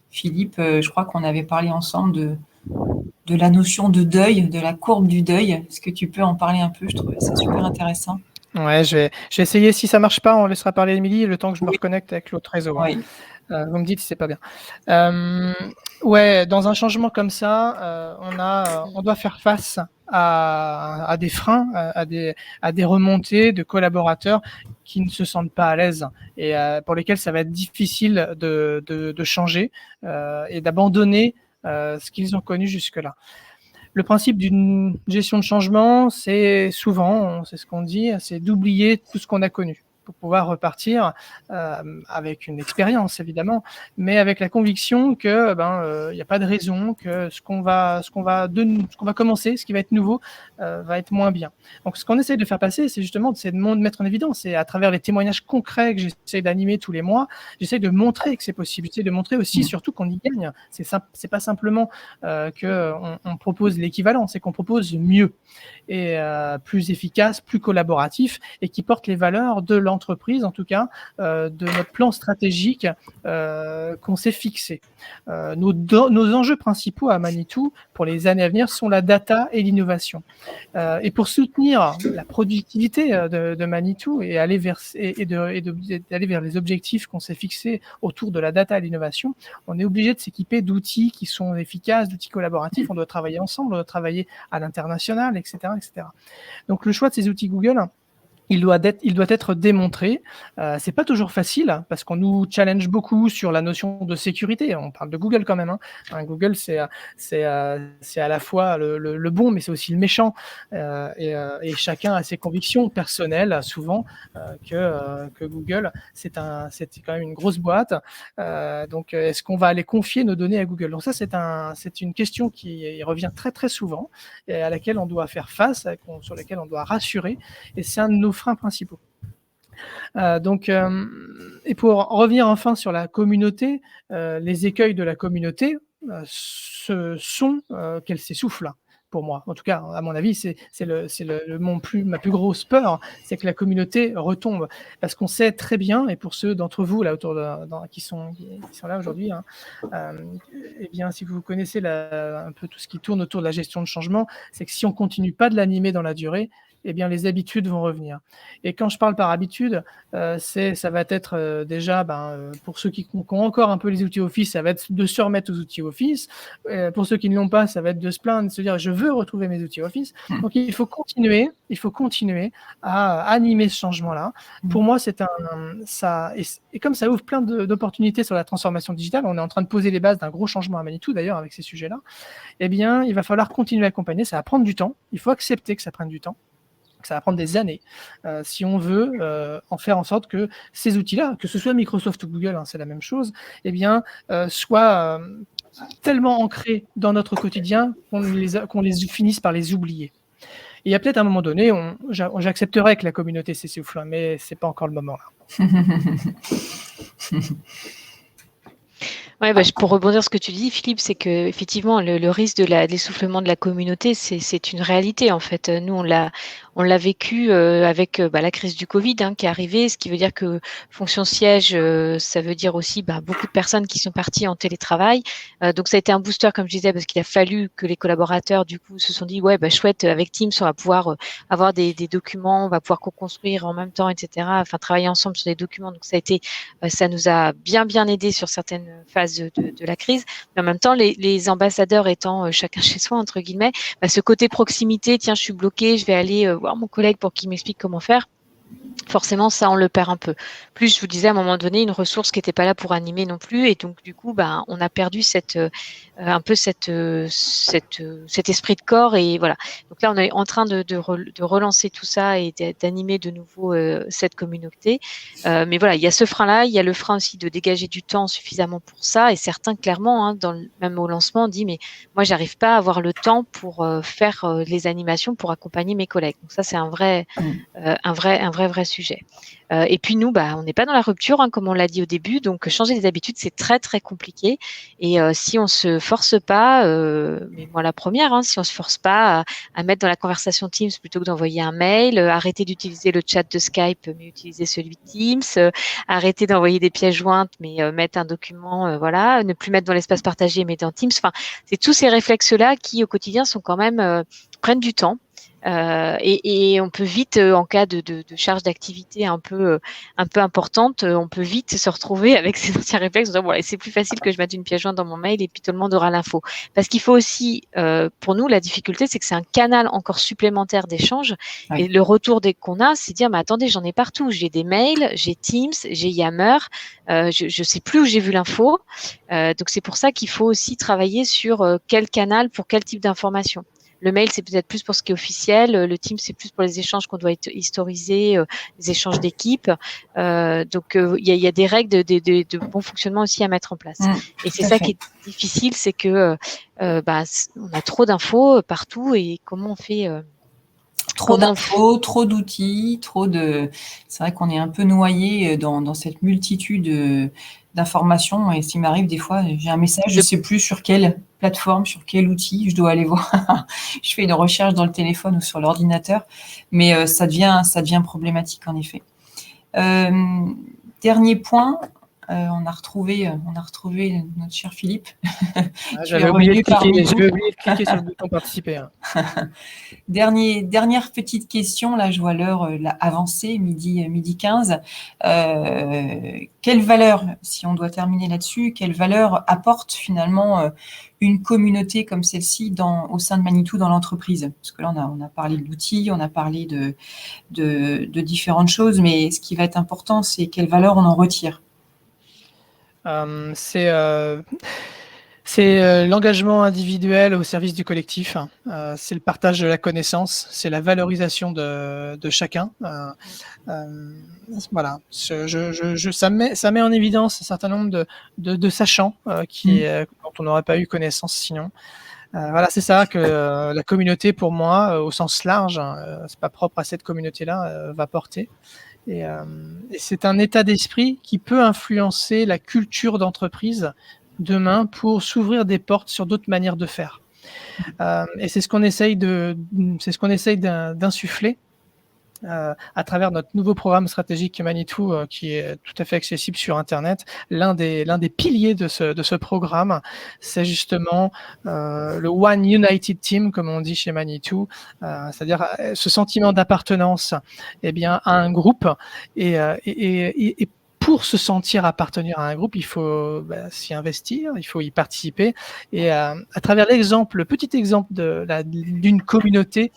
Philippe, je crois qu'on avait parlé ensemble de la notion de deuil, de la courbe du deuil. Est-ce que tu peux en parler un peu? Je trouvais ça super intéressant. Ouais, je vais essayer. Si ça marche pas, on laissera parler Émilie le temps que je me reconnecte avec l'autre réseau. Oui. Vous me dites si c'est pas bien. Ouais, dans un changement comme ça, on doit faire face à des freins, à des remontées de collaborateurs qui ne se sentent pas à l'aise et pour lesquels ça va être difficile de changer et d'abandonner ce qu'ils ont connu jusque-là. Le principe d'une gestion de changement, c'est souvent, c'est ce qu'on dit, c'est d'oublier tout ce qu'on a connu pour pouvoir repartir avec une expérience évidemment, mais avec la conviction que il n'y a pas de raison que ce qu'on va commencer, ce qui va être nouveau, va être moins bien. Donc ce qu'on essaie de faire passer, c'est justement de mettre en évidence, et à travers les témoignages concrets que j'essaie d'animer tous les mois, j'essaie de montrer que c'est possible, j'essaie de montrer aussi surtout qu'on y gagne. C'est pas simplement qu'on propose l'équivalent, c'est qu'on propose mieux et plus efficace, plus collaboratif et qui porte les valeurs de l'entreprise, en tout cas, de notre plan stratégique qu'on s'est fixé. Nos enjeux principaux à Manitou pour les années à venir sont la data et l'innovation. Et pour soutenir la productivité de Manitou et aller d'aller vers les objectifs qu'on s'est fixés autour de la data et l'innovation, on est obligé de s'équiper d'outils qui sont efficaces, d'outils collaboratifs. On doit travailler ensemble, on doit travailler à l'international, etc., etc. Donc le choix de ces outils Google, il doit être démontré. C'est pas toujours facile parce qu'on nous challenge beaucoup sur la notion de sécurité. On parle de Google quand même. Hein. Google, c'est à la fois le bon, mais c'est aussi le méchant. Et chacun a ses convictions personnelles, souvent, que Google, c'est quand même une grosse boîte. Donc, est-ce qu'on va aller confier nos données à Google? Donc ça, c'est une question qui revient très très souvent et à laquelle on doit faire face, sur laquelle on doit rassurer. Et c'est un de nos freins principaux. Et pour revenir enfin sur la communauté, les écueils de la communauté sont qu'elle s'essouffle. Pour moi, en tout cas, à mon avis, c'est ma plus grosse peur, c'est que la communauté retombe, parce qu'on sait très bien, et pour ceux d'entre vous là autour qui sont là aujourd'hui, eh bien, si vous connaissez un peu tout ce qui tourne autour de la gestion de changement, c'est que si on continue pas de l'animer dans la durée, eh bien, les habitudes vont revenir. Et quand je parle par habitude, ça va être déjà, pour ceux qui ont encore un peu les outils Office, ça va être de se remettre aux outils Office. Pour ceux qui ne l'ont pas, ça va être de se plaindre, de se dire, je veux retrouver mes outils Office. Donc, il faut continuer à animer ce changement-là. Pour moi, et comme ça ouvre plein d'opportunités sur la transformation digitale, on est en train de poser les bases d'un gros changement à Manitou, d'ailleurs, avec ces sujets-là, eh bien, il va falloir continuer à accompagner. Ça va prendre du temps. Il faut accepter que ça prenne du temps. Ça va prendre des années si on veut en faire en sorte que ces outils-là, que ce soit Microsoft ou Google, c'est la même chose, eh bien, soient tellement ancrés dans notre quotidien qu'on les finisse par les oublier. Et il y a peut-être un moment donné, j'accepterai que la communauté s'essouffle, mais c'est pas encore le moment là. Ouais, pour rebondir sur ce que tu dis, Philippe, c'est que effectivement le risque de l'essoufflement de la communauté, c'est une réalité en fait. Nous, on l'a vécu avec la crise du Covid qui est arrivée, ce qui veut dire que fonction siège, ça veut dire aussi beaucoup de personnes qui sont parties en télétravail. Donc ça a été un booster, comme je disais, parce qu'il a fallu que les collaborateurs du coup se sont dit ouais chouette, avec Teams, on va pouvoir avoir des documents, on va pouvoir co-construire en même temps, etc. Enfin travailler ensemble sur des documents. Donc ça nous a bien aidé sur certaines phases de la crise. Mais en même temps, les ambassadeurs étant chacun chez soi entre guillemets, ce côté proximité, tiens, je suis bloquée, je vais aller voir mon collègue pour qu'il m'explique comment faire. Forcément, ça, on le perd un peu. Plus, je vous disais, à un moment donné, une ressource qui n'était pas là pour animer non plus. Et donc, du coup, on a perdu un peu cet esprit de corps. Et voilà. Donc là, on est en train de relancer tout ça et d'animer de nouveau cette communauté. Mais voilà, il y a ce frein-là. Il y a le frein aussi de dégager du temps suffisamment pour ça. Et certains, clairement, même au lancement, ont dit, mais moi, j'arrive pas à avoir le temps pour faire les animations, pour accompagner mes collègues. Donc ça, c'est un vrai sujet. Et puis nous, on n'est pas dans la rupture, comme on l'a dit au début, donc changer des habitudes, c'est très très compliqué. Et si on se force pas, mais moi la première, si on se force pas à mettre dans la conversation Teams plutôt que d'envoyer un mail, arrêter d'utiliser le chat de Skype, mais utiliser celui de Teams, arrêter d'envoyer des pièces jointes, mais mettre un document, ne plus mettre dans l'espace partagé, mais dans Teams. Enfin, c'est tous ces réflexes-là qui au quotidien sont quand même prennent du temps. Et on peut vite, en cas de charge d'activité un peu importante, on peut vite se retrouver avec ces anciens réflexes en disant bon, c'est plus facile que je mette une pièce jointe dans mon mail et puis tout le monde aura l'info. Parce qu'il faut aussi, pour nous, la difficulté, c'est que c'est un canal encore supplémentaire d'échange. Oui. Et le retour qu'on a, c'est dire mais attendez, j'en ai partout. J'ai des mails, j'ai Teams, j'ai Yammer, je sais plus où j'ai vu l'info. Donc c'est pour ça qu'il faut aussi travailler sur quel canal pour quel type d'information. Le mail, c'est peut-être plus pour ce qui est officiel. Le Teams, c'est plus pour les échanges qu'on doit historiser, les échanges d'équipe. Donc, il y a des règles de bon fonctionnement aussi à mettre en place. Et c'est ça qui est difficile, c'est que on a trop d'infos partout et comment on fait trop d'infos, trop d'outils, C'est vrai qu'on est un peu noyé dans cette multitude d'informations. Et s'il m'arrive des fois, j'ai un message, je ne sais plus sur quelle plateforme, sur quel outil, je dois aller voir. Je fais une recherche dans le téléphone ou sur l'ordinateur, mais ça devient problématique en effet. Dernier point. On a retrouvé notre cher Philippe. J'avais oublié de cliquer sur le bouton participer. Dernière petite question, là je vois l'heure avancée, midi 15. Quelle valeur, si on doit terminer là-dessus, quelle valeur apporte finalement une communauté comme celle-ci au sein de Manitou dans l'entreprise? Parce que là on a parlé de l'outil, on a parlé de différentes choses, mais ce qui va être important, c'est quelle valeur on en retire. C'est l'engagement individuel au service du collectif, c'est le partage de la connaissance, c'est la valorisation de chacun. Voilà, ça met en évidence un certain nombre de sachants dont on n'aurait pas eu connaissance sinon. Voilà, c'est ça que la communauté, pour moi, au sens large, c'est pas propre à cette communauté-là, va porter. Et c'est un état d'esprit qui peut influencer la culture d'entreprise demain pour s'ouvrir des portes sur d'autres manières de faire. Et c'est ce qu'on essaye d'insuffler à travers notre nouveau programme stratégique Manitou, qui est tout à fait accessible sur Internet. L'un des piliers de ce programme, c'est justement le One United Team, comme on dit chez Manitou, c'est-à-dire ce sentiment d'appartenance à un groupe et pour se sentir appartenir à un groupe, il faut s'y investir, il faut y participer. Et à travers le petit exemple d'une communauté,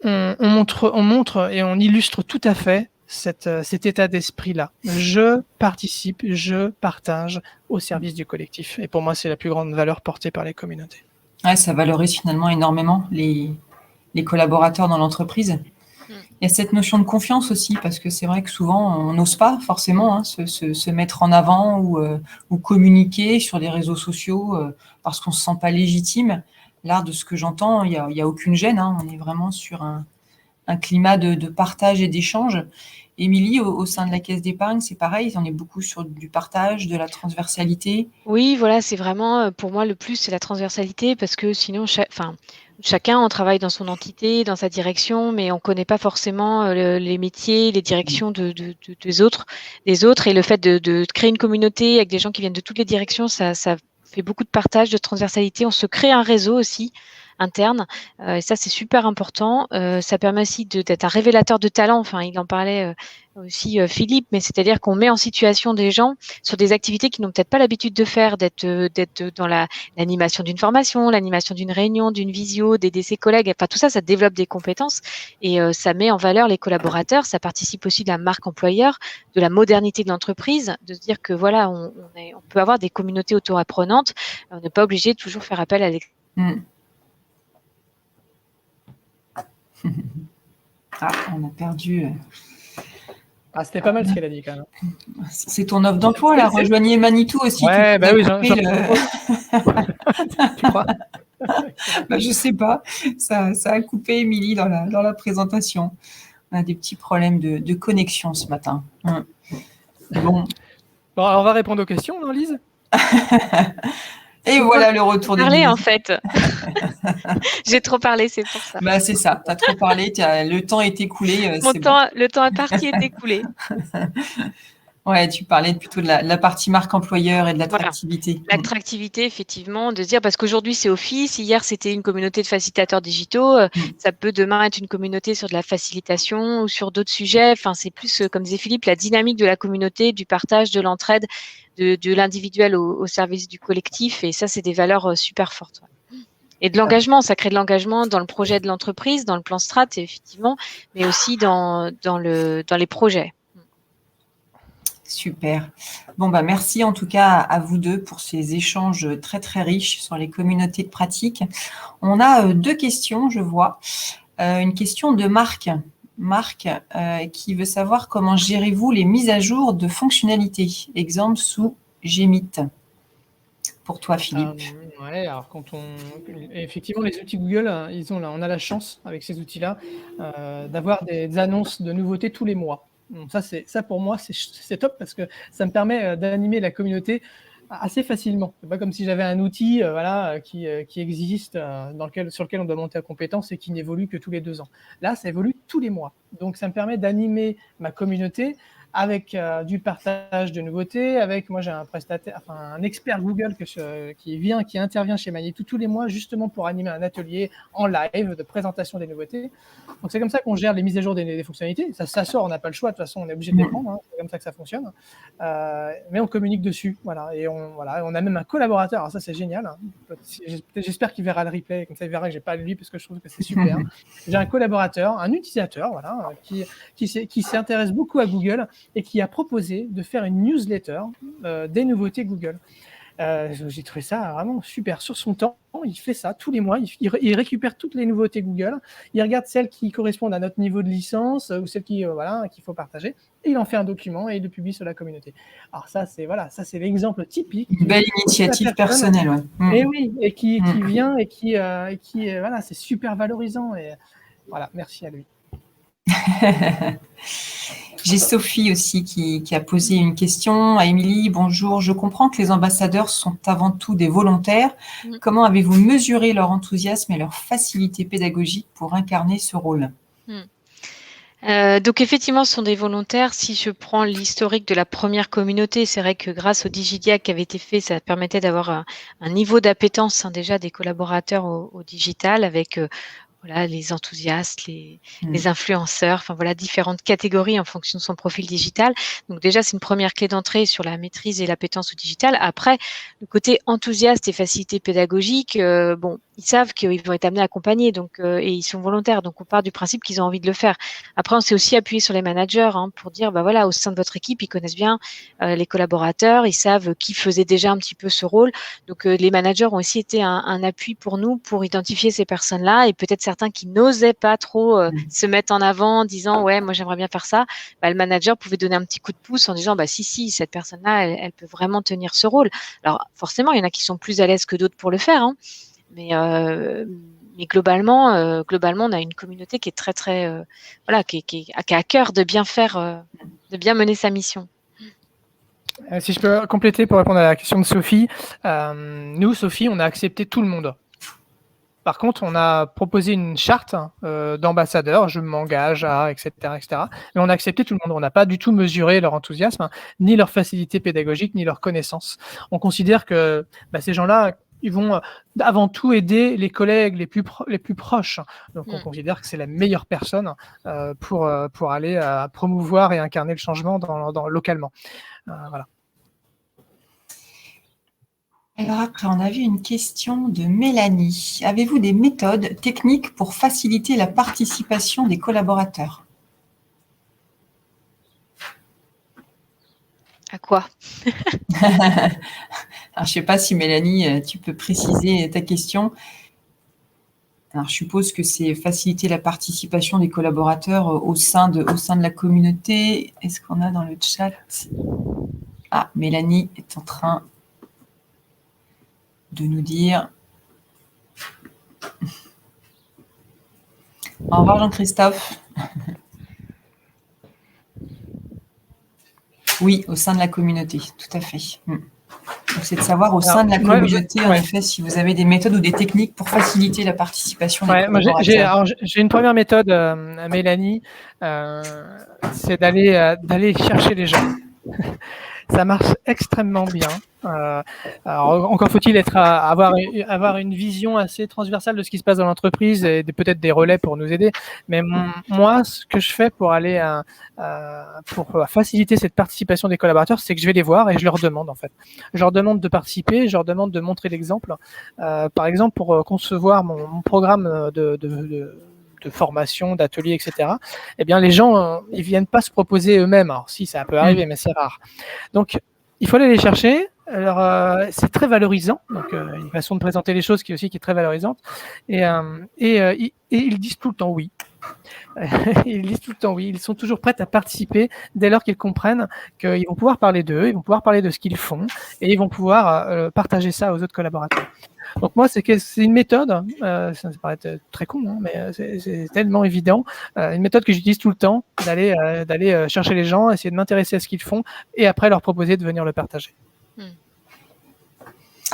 on montre et on illustre tout à fait cet état d'esprit-là. Je participe, je partage au service du collectif. Et pour moi, c'est la plus grande valeur portée par les communautés. Ouais, ça valorise finalement énormément les collaborateurs dans l'entreprise. Il y a cette notion de confiance aussi, parce que c'est vrai que souvent, on n'ose pas forcément se mettre en avant ou communiquer sur les réseaux sociaux parce qu'on ne se sent pas légitime. Là, de ce que j'entends, il y a aucune gêne. On est vraiment sur un climat de partage et d'échange. Émilie, au sein de la Caisse d'épargne, c'est pareil, on est beaucoup sur du partage, de la transversalité. Oui, voilà, c'est vraiment, pour moi, le plus, c'est la transversalité parce que sinon, chacun, on travaille dans son entité, dans sa direction, mais on ne connaît pas forcément les métiers, les directions des autres. Et le fait de créer une communauté avec des gens qui viennent de toutes les directions, ça fait beaucoup de partage, de transversalité. On se crée un réseau aussi interne, et ça, c'est super important. Ça permet aussi d'être un révélateur de talent. Enfin, il en parlait aussi, Philippe, mais c'est-à-dire qu'on met en situation des gens sur des activités qu'ils n'ont peut-être pas l'habitude de faire, d'être dans l'animation d'une formation, l'animation d'une réunion, d'une visio, d'aider ses collègues. Enfin, tout ça, ça développe des compétences et ça met en valeur les collaborateurs. Ça participe aussi de la marque employeur, de la modernité de l'entreprise, de se dire que voilà, on peut avoir des communautés auto-apprenantes. On n'est pas obligé de toujours faire appel à Ah, on a perdu. Ah, c'était pas mal ce qu'elle a dit quand même. C'est ton offre d'emploi, là. Rejoignez Manitou aussi. Ouais, bah oui, j'en bah, je sais pas. Ça a coupé Émilie dans la présentation. On a des petits problèmes de connexion ce matin. Bon. Bon, alors on va répondre aux questions, non, Lise? Et voilà le retour de parler en fait. J'ai trop parlé, c'est pour ça. Bah, c'est ça, tu as trop parlé, le temps est écoulé. Le temps est parti, est écoulé. Ouais, tu parlais plutôt de la partie marque employeur et de l'attractivité. Voilà. L'attractivité, effectivement, de dire, parce qu'aujourd'hui c'est Office, hier c'était une communauté de facilitateurs digitaux, ça peut demain être une communauté sur de la facilitation ou sur d'autres sujets. Enfin, c'est plus, comme disait Philippe, la dynamique de la communauté, du partage, de l'entraide, de l'individuel au service du collectif. Et ça, c'est des valeurs super fortes. Ouais. Et de l'engagement, ça crée de l'engagement dans le projet de l'entreprise, dans le plan strat, effectivement, mais aussi dans les projets. Super. Bon, bah, merci en tout cas à vous deux pour ces échanges très, très riches sur les communautés de pratique. On a 2 questions, je vois. Une question de Marc. Marc qui veut savoir comment gérez-vous les mises à jour de fonctionnalités. Exemple sous Gmit. Pour toi, Philippe. Ouais, alors effectivement, les outils Google, on a la chance avec ces outils-là d'avoir des annonces de nouveautés tous les mois. Donc ça pour moi, c'est top parce que ça me permet d'animer la communauté assez facilement. C'est pas comme si j'avais un outil qui existe sur lequel on doit monter à compétence et qui n'évolue que tous les 2 ans. Là, ça évolue tous les mois. Donc, ça me permet d'animer ma communauté avec du partage de nouveautés, moi j'ai un prestataire, un expert Google qui intervient chez Manitou tous les mois justement pour animer un atelier en live de présentation des nouveautés. Donc c'est comme ça qu'on gère les mises à jour des fonctionnalités. Ça sort, on n'a pas le choix, de toute façon on est obligé de les prendre, hein. C'est comme ça que ça fonctionne. Mais on communique dessus, voilà. Et on a même un collaborateur, alors ça c'est génial, hein. J'espère qu'il verra le replay, comme ça il verra que j'ai pas lui parce que je trouve que c'est super. J'ai un collaborateur, un utilisateur, qui s'intéresse beaucoup à Google et qui a proposé de faire une newsletter des nouveautés Google. J'ai trouvé ça vraiment super. Sur son temps, il fait ça tous les mois. Il récupère toutes les nouveautés Google. Il regarde celles qui correspondent à notre niveau de licence ou celles qu'il faut partager. Et il en fait un document et il le publie sur la communauté. Alors ça, c'est l'exemple typique. Une belle initiative personnelle. Ouais. Et oui, et qui vient et qui c'est super valorisant. Et voilà, merci à lui. J'ai Sophie aussi qui a posé une question à Émilie. Bonjour, je comprends que les ambassadeurs sont avant tout des volontaires. Comment avez-vous mesuré leur enthousiasme et leur facilité pédagogique pour incarner ce rôle ? Donc effectivement, ce sont des volontaires. Si je prends l'historique de la première communauté, c'est vrai que grâce au Digidiac qui avait été fait, ça permettait d'avoir un niveau d'appétence déjà des collaborateurs au digital avec les enthousiastes, les influenceurs, différentes catégories en fonction de son profil digital. Donc déjà, c'est une première clé d'entrée sur la maîtrise et l'appétence au digital. Après, le côté enthousiaste et facilité pédagogique, ils savent qu'ils vont être amenés à accompagner, et ils sont volontaires. Donc, on part du principe qu'ils ont envie de le faire. Après, on s'est aussi appuyé sur les managers pour dire, au sein de votre équipe, ils connaissent bien les collaborateurs, ils savent qui faisait déjà un petit peu ce rôle. Donc, les managers ont aussi été un appui pour nous pour identifier ces personnes-là et peut-être certains qui n'osaient pas trop se mettre en avant en disant, ouais, moi, j'aimerais bien faire ça. Le manager pouvait donner un petit coup de pouce en disant, si, cette personne-là, elle peut vraiment tenir ce rôle. Alors, forcément, il y en a qui sont plus à l'aise que d'autres pour le faire, mais globalement, on a une communauté qui est très voilà, qui a à cœur de bien faire, de bien mener sa mission. Si je peux compléter pour répondre à la question de Sophie, nous, Sophie, on a accepté tout le monde. Par contre, on a proposé une charte d'ambassadeurs, je m'engage à, etc., etc. Mais on a accepté tout le monde. On n'a pas du tout mesuré leur enthousiasme, ni leur facilité pédagogique, ni leur connaissance. On considère que ces gens-là, ils vont avant tout aider les collègues les plus proches. Donc, on considère que c'est la meilleure personne pour aller promouvoir et incarner le changement localement. Voilà. Alors après, on a vu une question de Mélanie. Avez-vous des méthodes techniques pour faciliter la participation des collaborateurs? À quoi? Alors, je ne sais pas si Mélanie, tu peux préciser ta question. Alors, je suppose que c'est faciliter la participation des collaborateurs au sein de la communauté. Est-ce qu'on a dans le chat? Ah, Mélanie est en train de nous dire. Au revoir Jean-Christophe. Oui, au sein de la communauté, tout à fait. Donc, c'est de savoir au sein de la communauté, en effet, si vous avez des méthodes ou des techniques pour faciliter la participation des collaborateurs. J'ai une première méthode, Mélanie, c'est d'aller chercher les gens. Ça marche extrêmement bien. Alors, encore faut-il avoir une vision assez transversale de ce qui se passe dans l'entreprise et peut-être des relais pour nous aider. Mais moi, ce que je fais pour aller pour faciliter cette participation des collaborateurs, c'est que je vais les voir et je leur demande en fait. Je leur demande de participer, je leur demande de montrer l'exemple. Par exemple, pour concevoir mon programme de formation, d'ateliers, etc. Eh bien, les gens, ils viennent pas se proposer eux-mêmes. Alors, si, ça peut arriver, mais c'est rare. Donc, il faut aller les chercher. Alors, c'est très valorisant. Donc, une façon de présenter les choses qui est très valorisante. Et ils disent tout le temps oui. Ils disent tout le temps oui. Ils sont toujours prêts à participer dès lors qu'ils comprennent qu'ils vont pouvoir parler d'eux, ils vont pouvoir parler de ce qu'ils font et ils vont pouvoir partager ça aux autres collaborateurs. Donc moi, c'est une méthode, ça paraît très con, hein, mais c'est tellement évident, une méthode que j'utilise tout le temps, d'aller chercher les gens, essayer de m'intéresser à ce qu'ils font et après leur proposer de venir le partager.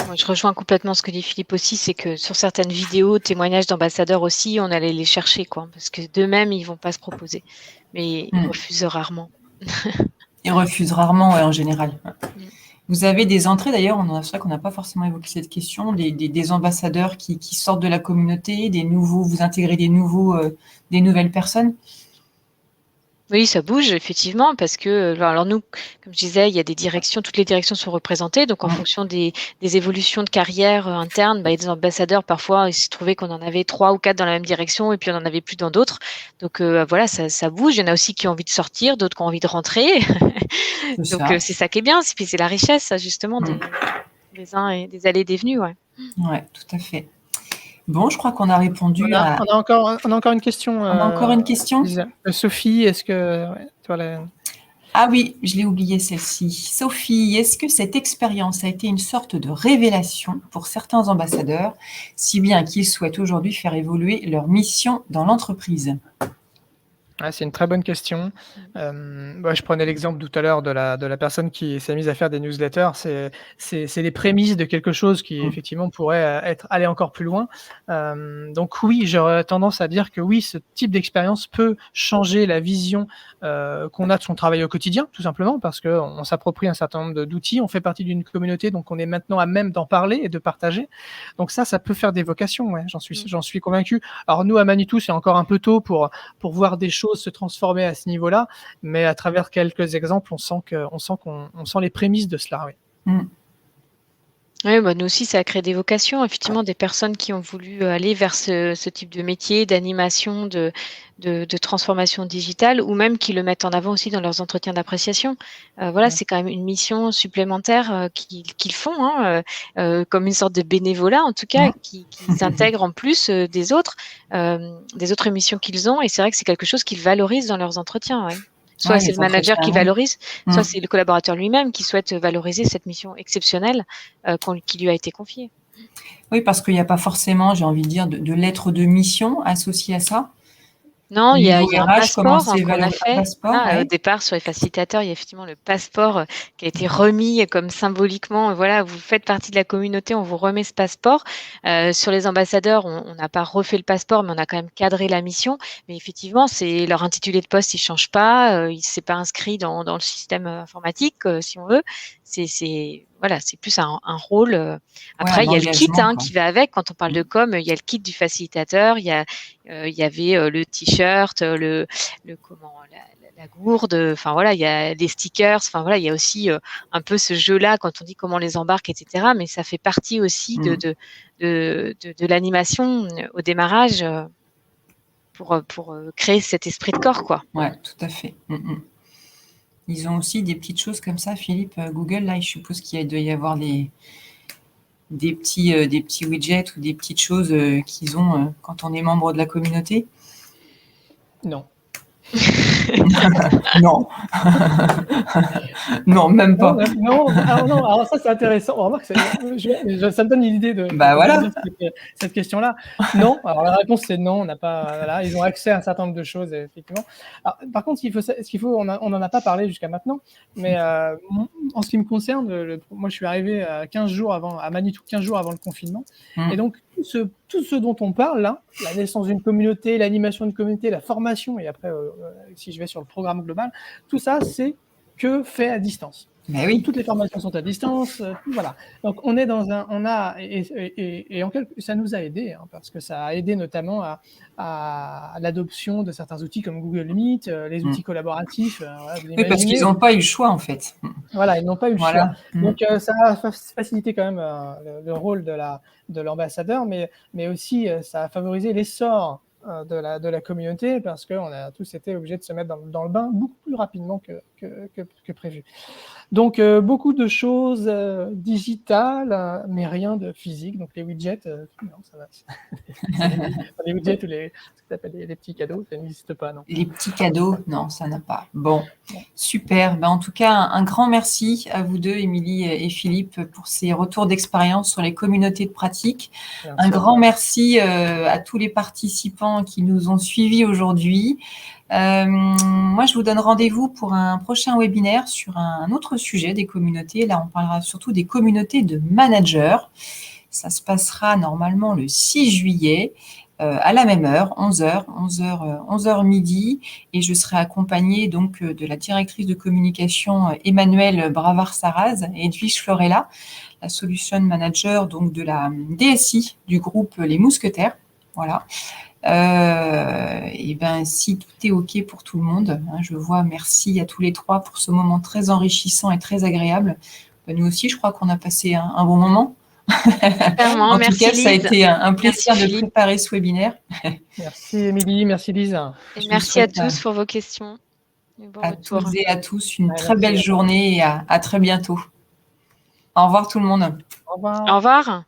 Moi, je rejoins complètement ce que dit Philippe aussi, c'est que sur certaines vidéos, témoignages d'ambassadeurs aussi, on allait les chercher, quoi, parce que d'eux-mêmes, ils vont pas se proposer, mais ils refusent rarement. Ils refusent rarement, ouais, en général. Vous avez des entrées, d'ailleurs, c'est vrai qu'on n'a pas forcément évoqué cette question, des ambassadeurs qui sortent de la communauté, vous intégrez des nouvelles personnes? Oui, ça bouge effectivement parce que alors nous, comme je disais, il y a des directions, toutes les directions sont représentées, donc en fonction des évolutions de carrière internes, il y a des ambassadeurs, parfois il s'est trouvé qu'on en avait 3 ou 4 dans la même direction et puis on n'en avait plus dans d'autres. Donc voilà, ça bouge. Il y en a aussi qui ont envie de sortir, d'autres qui ont envie de rentrer. Donc c'est ça qui est bien, puis c'est la richesse ça, justement des uns et des allées et des venues. Ouais. Ouais, tout à fait. Bon, je crois qu'on a répondu on a encore une question. On a encore une question. Sophie, est-ce que... Ah oui, je l'ai oublié celle-ci. Sophie, est-ce que cette expérience a été une sorte de révélation pour certains ambassadeurs, si bien qu'ils souhaitent aujourd'hui faire évoluer leur mission dans l'entreprise? C'est une très bonne question. Je prenais l'exemple tout à l'heure de la personne qui s'est mise à faire des newsletters. C'est les prémices de quelque chose qui effectivement pourrait aller encore plus loin. Donc oui, j'aurais tendance à dire que oui, ce type d'expérience peut changer la vision qu'on a de son travail au quotidien, tout simplement parce qu'on s'approprie un certain nombre d'outils, on fait partie d'une communauté, donc on est maintenant à même d'en parler et de partager. Donc ça peut faire des vocations, ouais, j'en suis convaincu. Alors nous, à Manitou, c'est encore un peu tôt pour voir des choses se transformer à ce niveau-là, mais à travers quelques exemples, on sent les prémices de cela. Oui. Oui, nous aussi, ça a créé des vocations, effectivement, des personnes qui ont voulu aller vers ce type de métier, d'animation, de transformation digitale, ou même qui le mettent en avant aussi dans leurs entretiens d'appréciation. Voilà, c'est quand même une mission supplémentaire qu'ils font, comme une sorte de bénévolat, en tout cas, qui s'intègre en plus des autres missions qu'ils ont, et c'est vrai que c'est quelque chose qu'ils valorisent dans leurs entretiens. Ouais. Soit c'est le manager qui valorise, soit c'est le collaborateur lui-même qui souhaite valoriser cette mission exceptionnelle qui lui a été confiée. Oui, parce qu'il n'y a pas forcément, j'ai envie de dire, de lettre de mission associée à ça. Non, Au il y a niveau un RH, comment passeport c'est qu'on a valorisé? Un fait. passeport, Au ouais. départ, sur les facilitateurs, il y a effectivement le passeport qui a été remis comme symboliquement, voilà, vous faites partie de la communauté, on vous remet ce passeport. Sur les ambassadeurs, on n'a pas refait le passeport, mais on a quand même cadré la mission. Mais effectivement, c'est leur intitulé de poste, il change pas, il s'est pas inscrit dans le système informatique, si on veut. Voilà, c'est plus un rôle. Ouais, un Après, il y a le kit engagement, quoi. qui va avec. Quand on parle de com, il y a le kit du facilitateur, il y avait le t-shirt, la gourde, enfin voilà, il y a les stickers, enfin voilà, il y a aussi un peu ce jeu-là quand on dit comment on les embarque, etc. Mais ça fait partie aussi de l'animation au démarrage pour créer cet esprit de corps, quoi. Ouais, tout à fait. Ils ont aussi des petites choses comme ça, Philippe. Google, là, je suppose qu'il doit y avoir des petits widgets ou des petites choses qu'ils ont quand on est membre de la communauté. Non. Non. Non, même pas. Non, alors ça c'est intéressant. On remarque, ça me donne une idée de voilà. cette question-là. Non, alors la réponse c'est non, on n'a pas. Voilà, ils ont accès à un certain nombre de choses, effectivement. Alors, par contre, on n'en a pas parlé jusqu'à maintenant, mais en ce qui me concerne, moi je suis arrivé 15 jours avant, à Manitou, 15 jours avant le confinement, et donc tout ce dont on parle là, la naissance d'une communauté, l'animation d'une communauté, la formation, et après, si je vais sur le programme global, tout ça, c'est que fait à distance. Mais oui. Donc, toutes les formations sont à distance, voilà. Donc on est dans ça nous a aidé, parce que ça a aidé notamment à l'adoption de certains outils comme Google Meet, les outils collaboratifs. Voilà, oui, parce qu'ils n'ont pas eu le choix en fait. Voilà, ils n'ont pas eu le choix. Donc ça a facilité quand même le rôle de l'ambassadeur, mais aussi ça a favorisé l'essor de la communauté, parce qu'on a tous été obligés de se mettre dans le bain beaucoup plus rapidement que prévu. Donc beaucoup de choses digitales, mais rien de physique. Donc les widgets, non, ça va. Les widgets ou ce que tu appelles les petits cadeaux, ça n'existe pas, non. Les petits cadeaux, non, ça n'a pas. Bon, super. En tout cas, un grand merci à vous deux, Émilie et Philippe, pour ces retours d'expérience sur les communautés de pratique. Un grand merci à tous les participants qui nous ont suivis aujourd'hui. Moi, je vous donne rendez-vous pour un prochain webinaire sur un autre sujet des communautés. Là, on parlera surtout des communautés de managers. Ça se passera normalement le 6 juillet à la même heure, 11h midi. Et je serai accompagnée donc de la directrice de communication Emmanuelle Bravard-Saraz et Edwige Florella, la solution manager donc de la DSI du groupe Les Mousquetaires. Voilà. Et si tout est OK pour tout le monde, je vois, merci à tous les trois pour ce moment très enrichissant et très agréable. Nous aussi, je crois qu'on a passé un bon moment. Clairement, en tout cas, Lise. Ça a été un plaisir de préparer ce webinaire. Merci Émilie, merci Lise. Et merci à tous pour vos questions. À toutes et à tous, une très belle journée et à très bientôt. Au revoir tout le monde. Au revoir. Au revoir.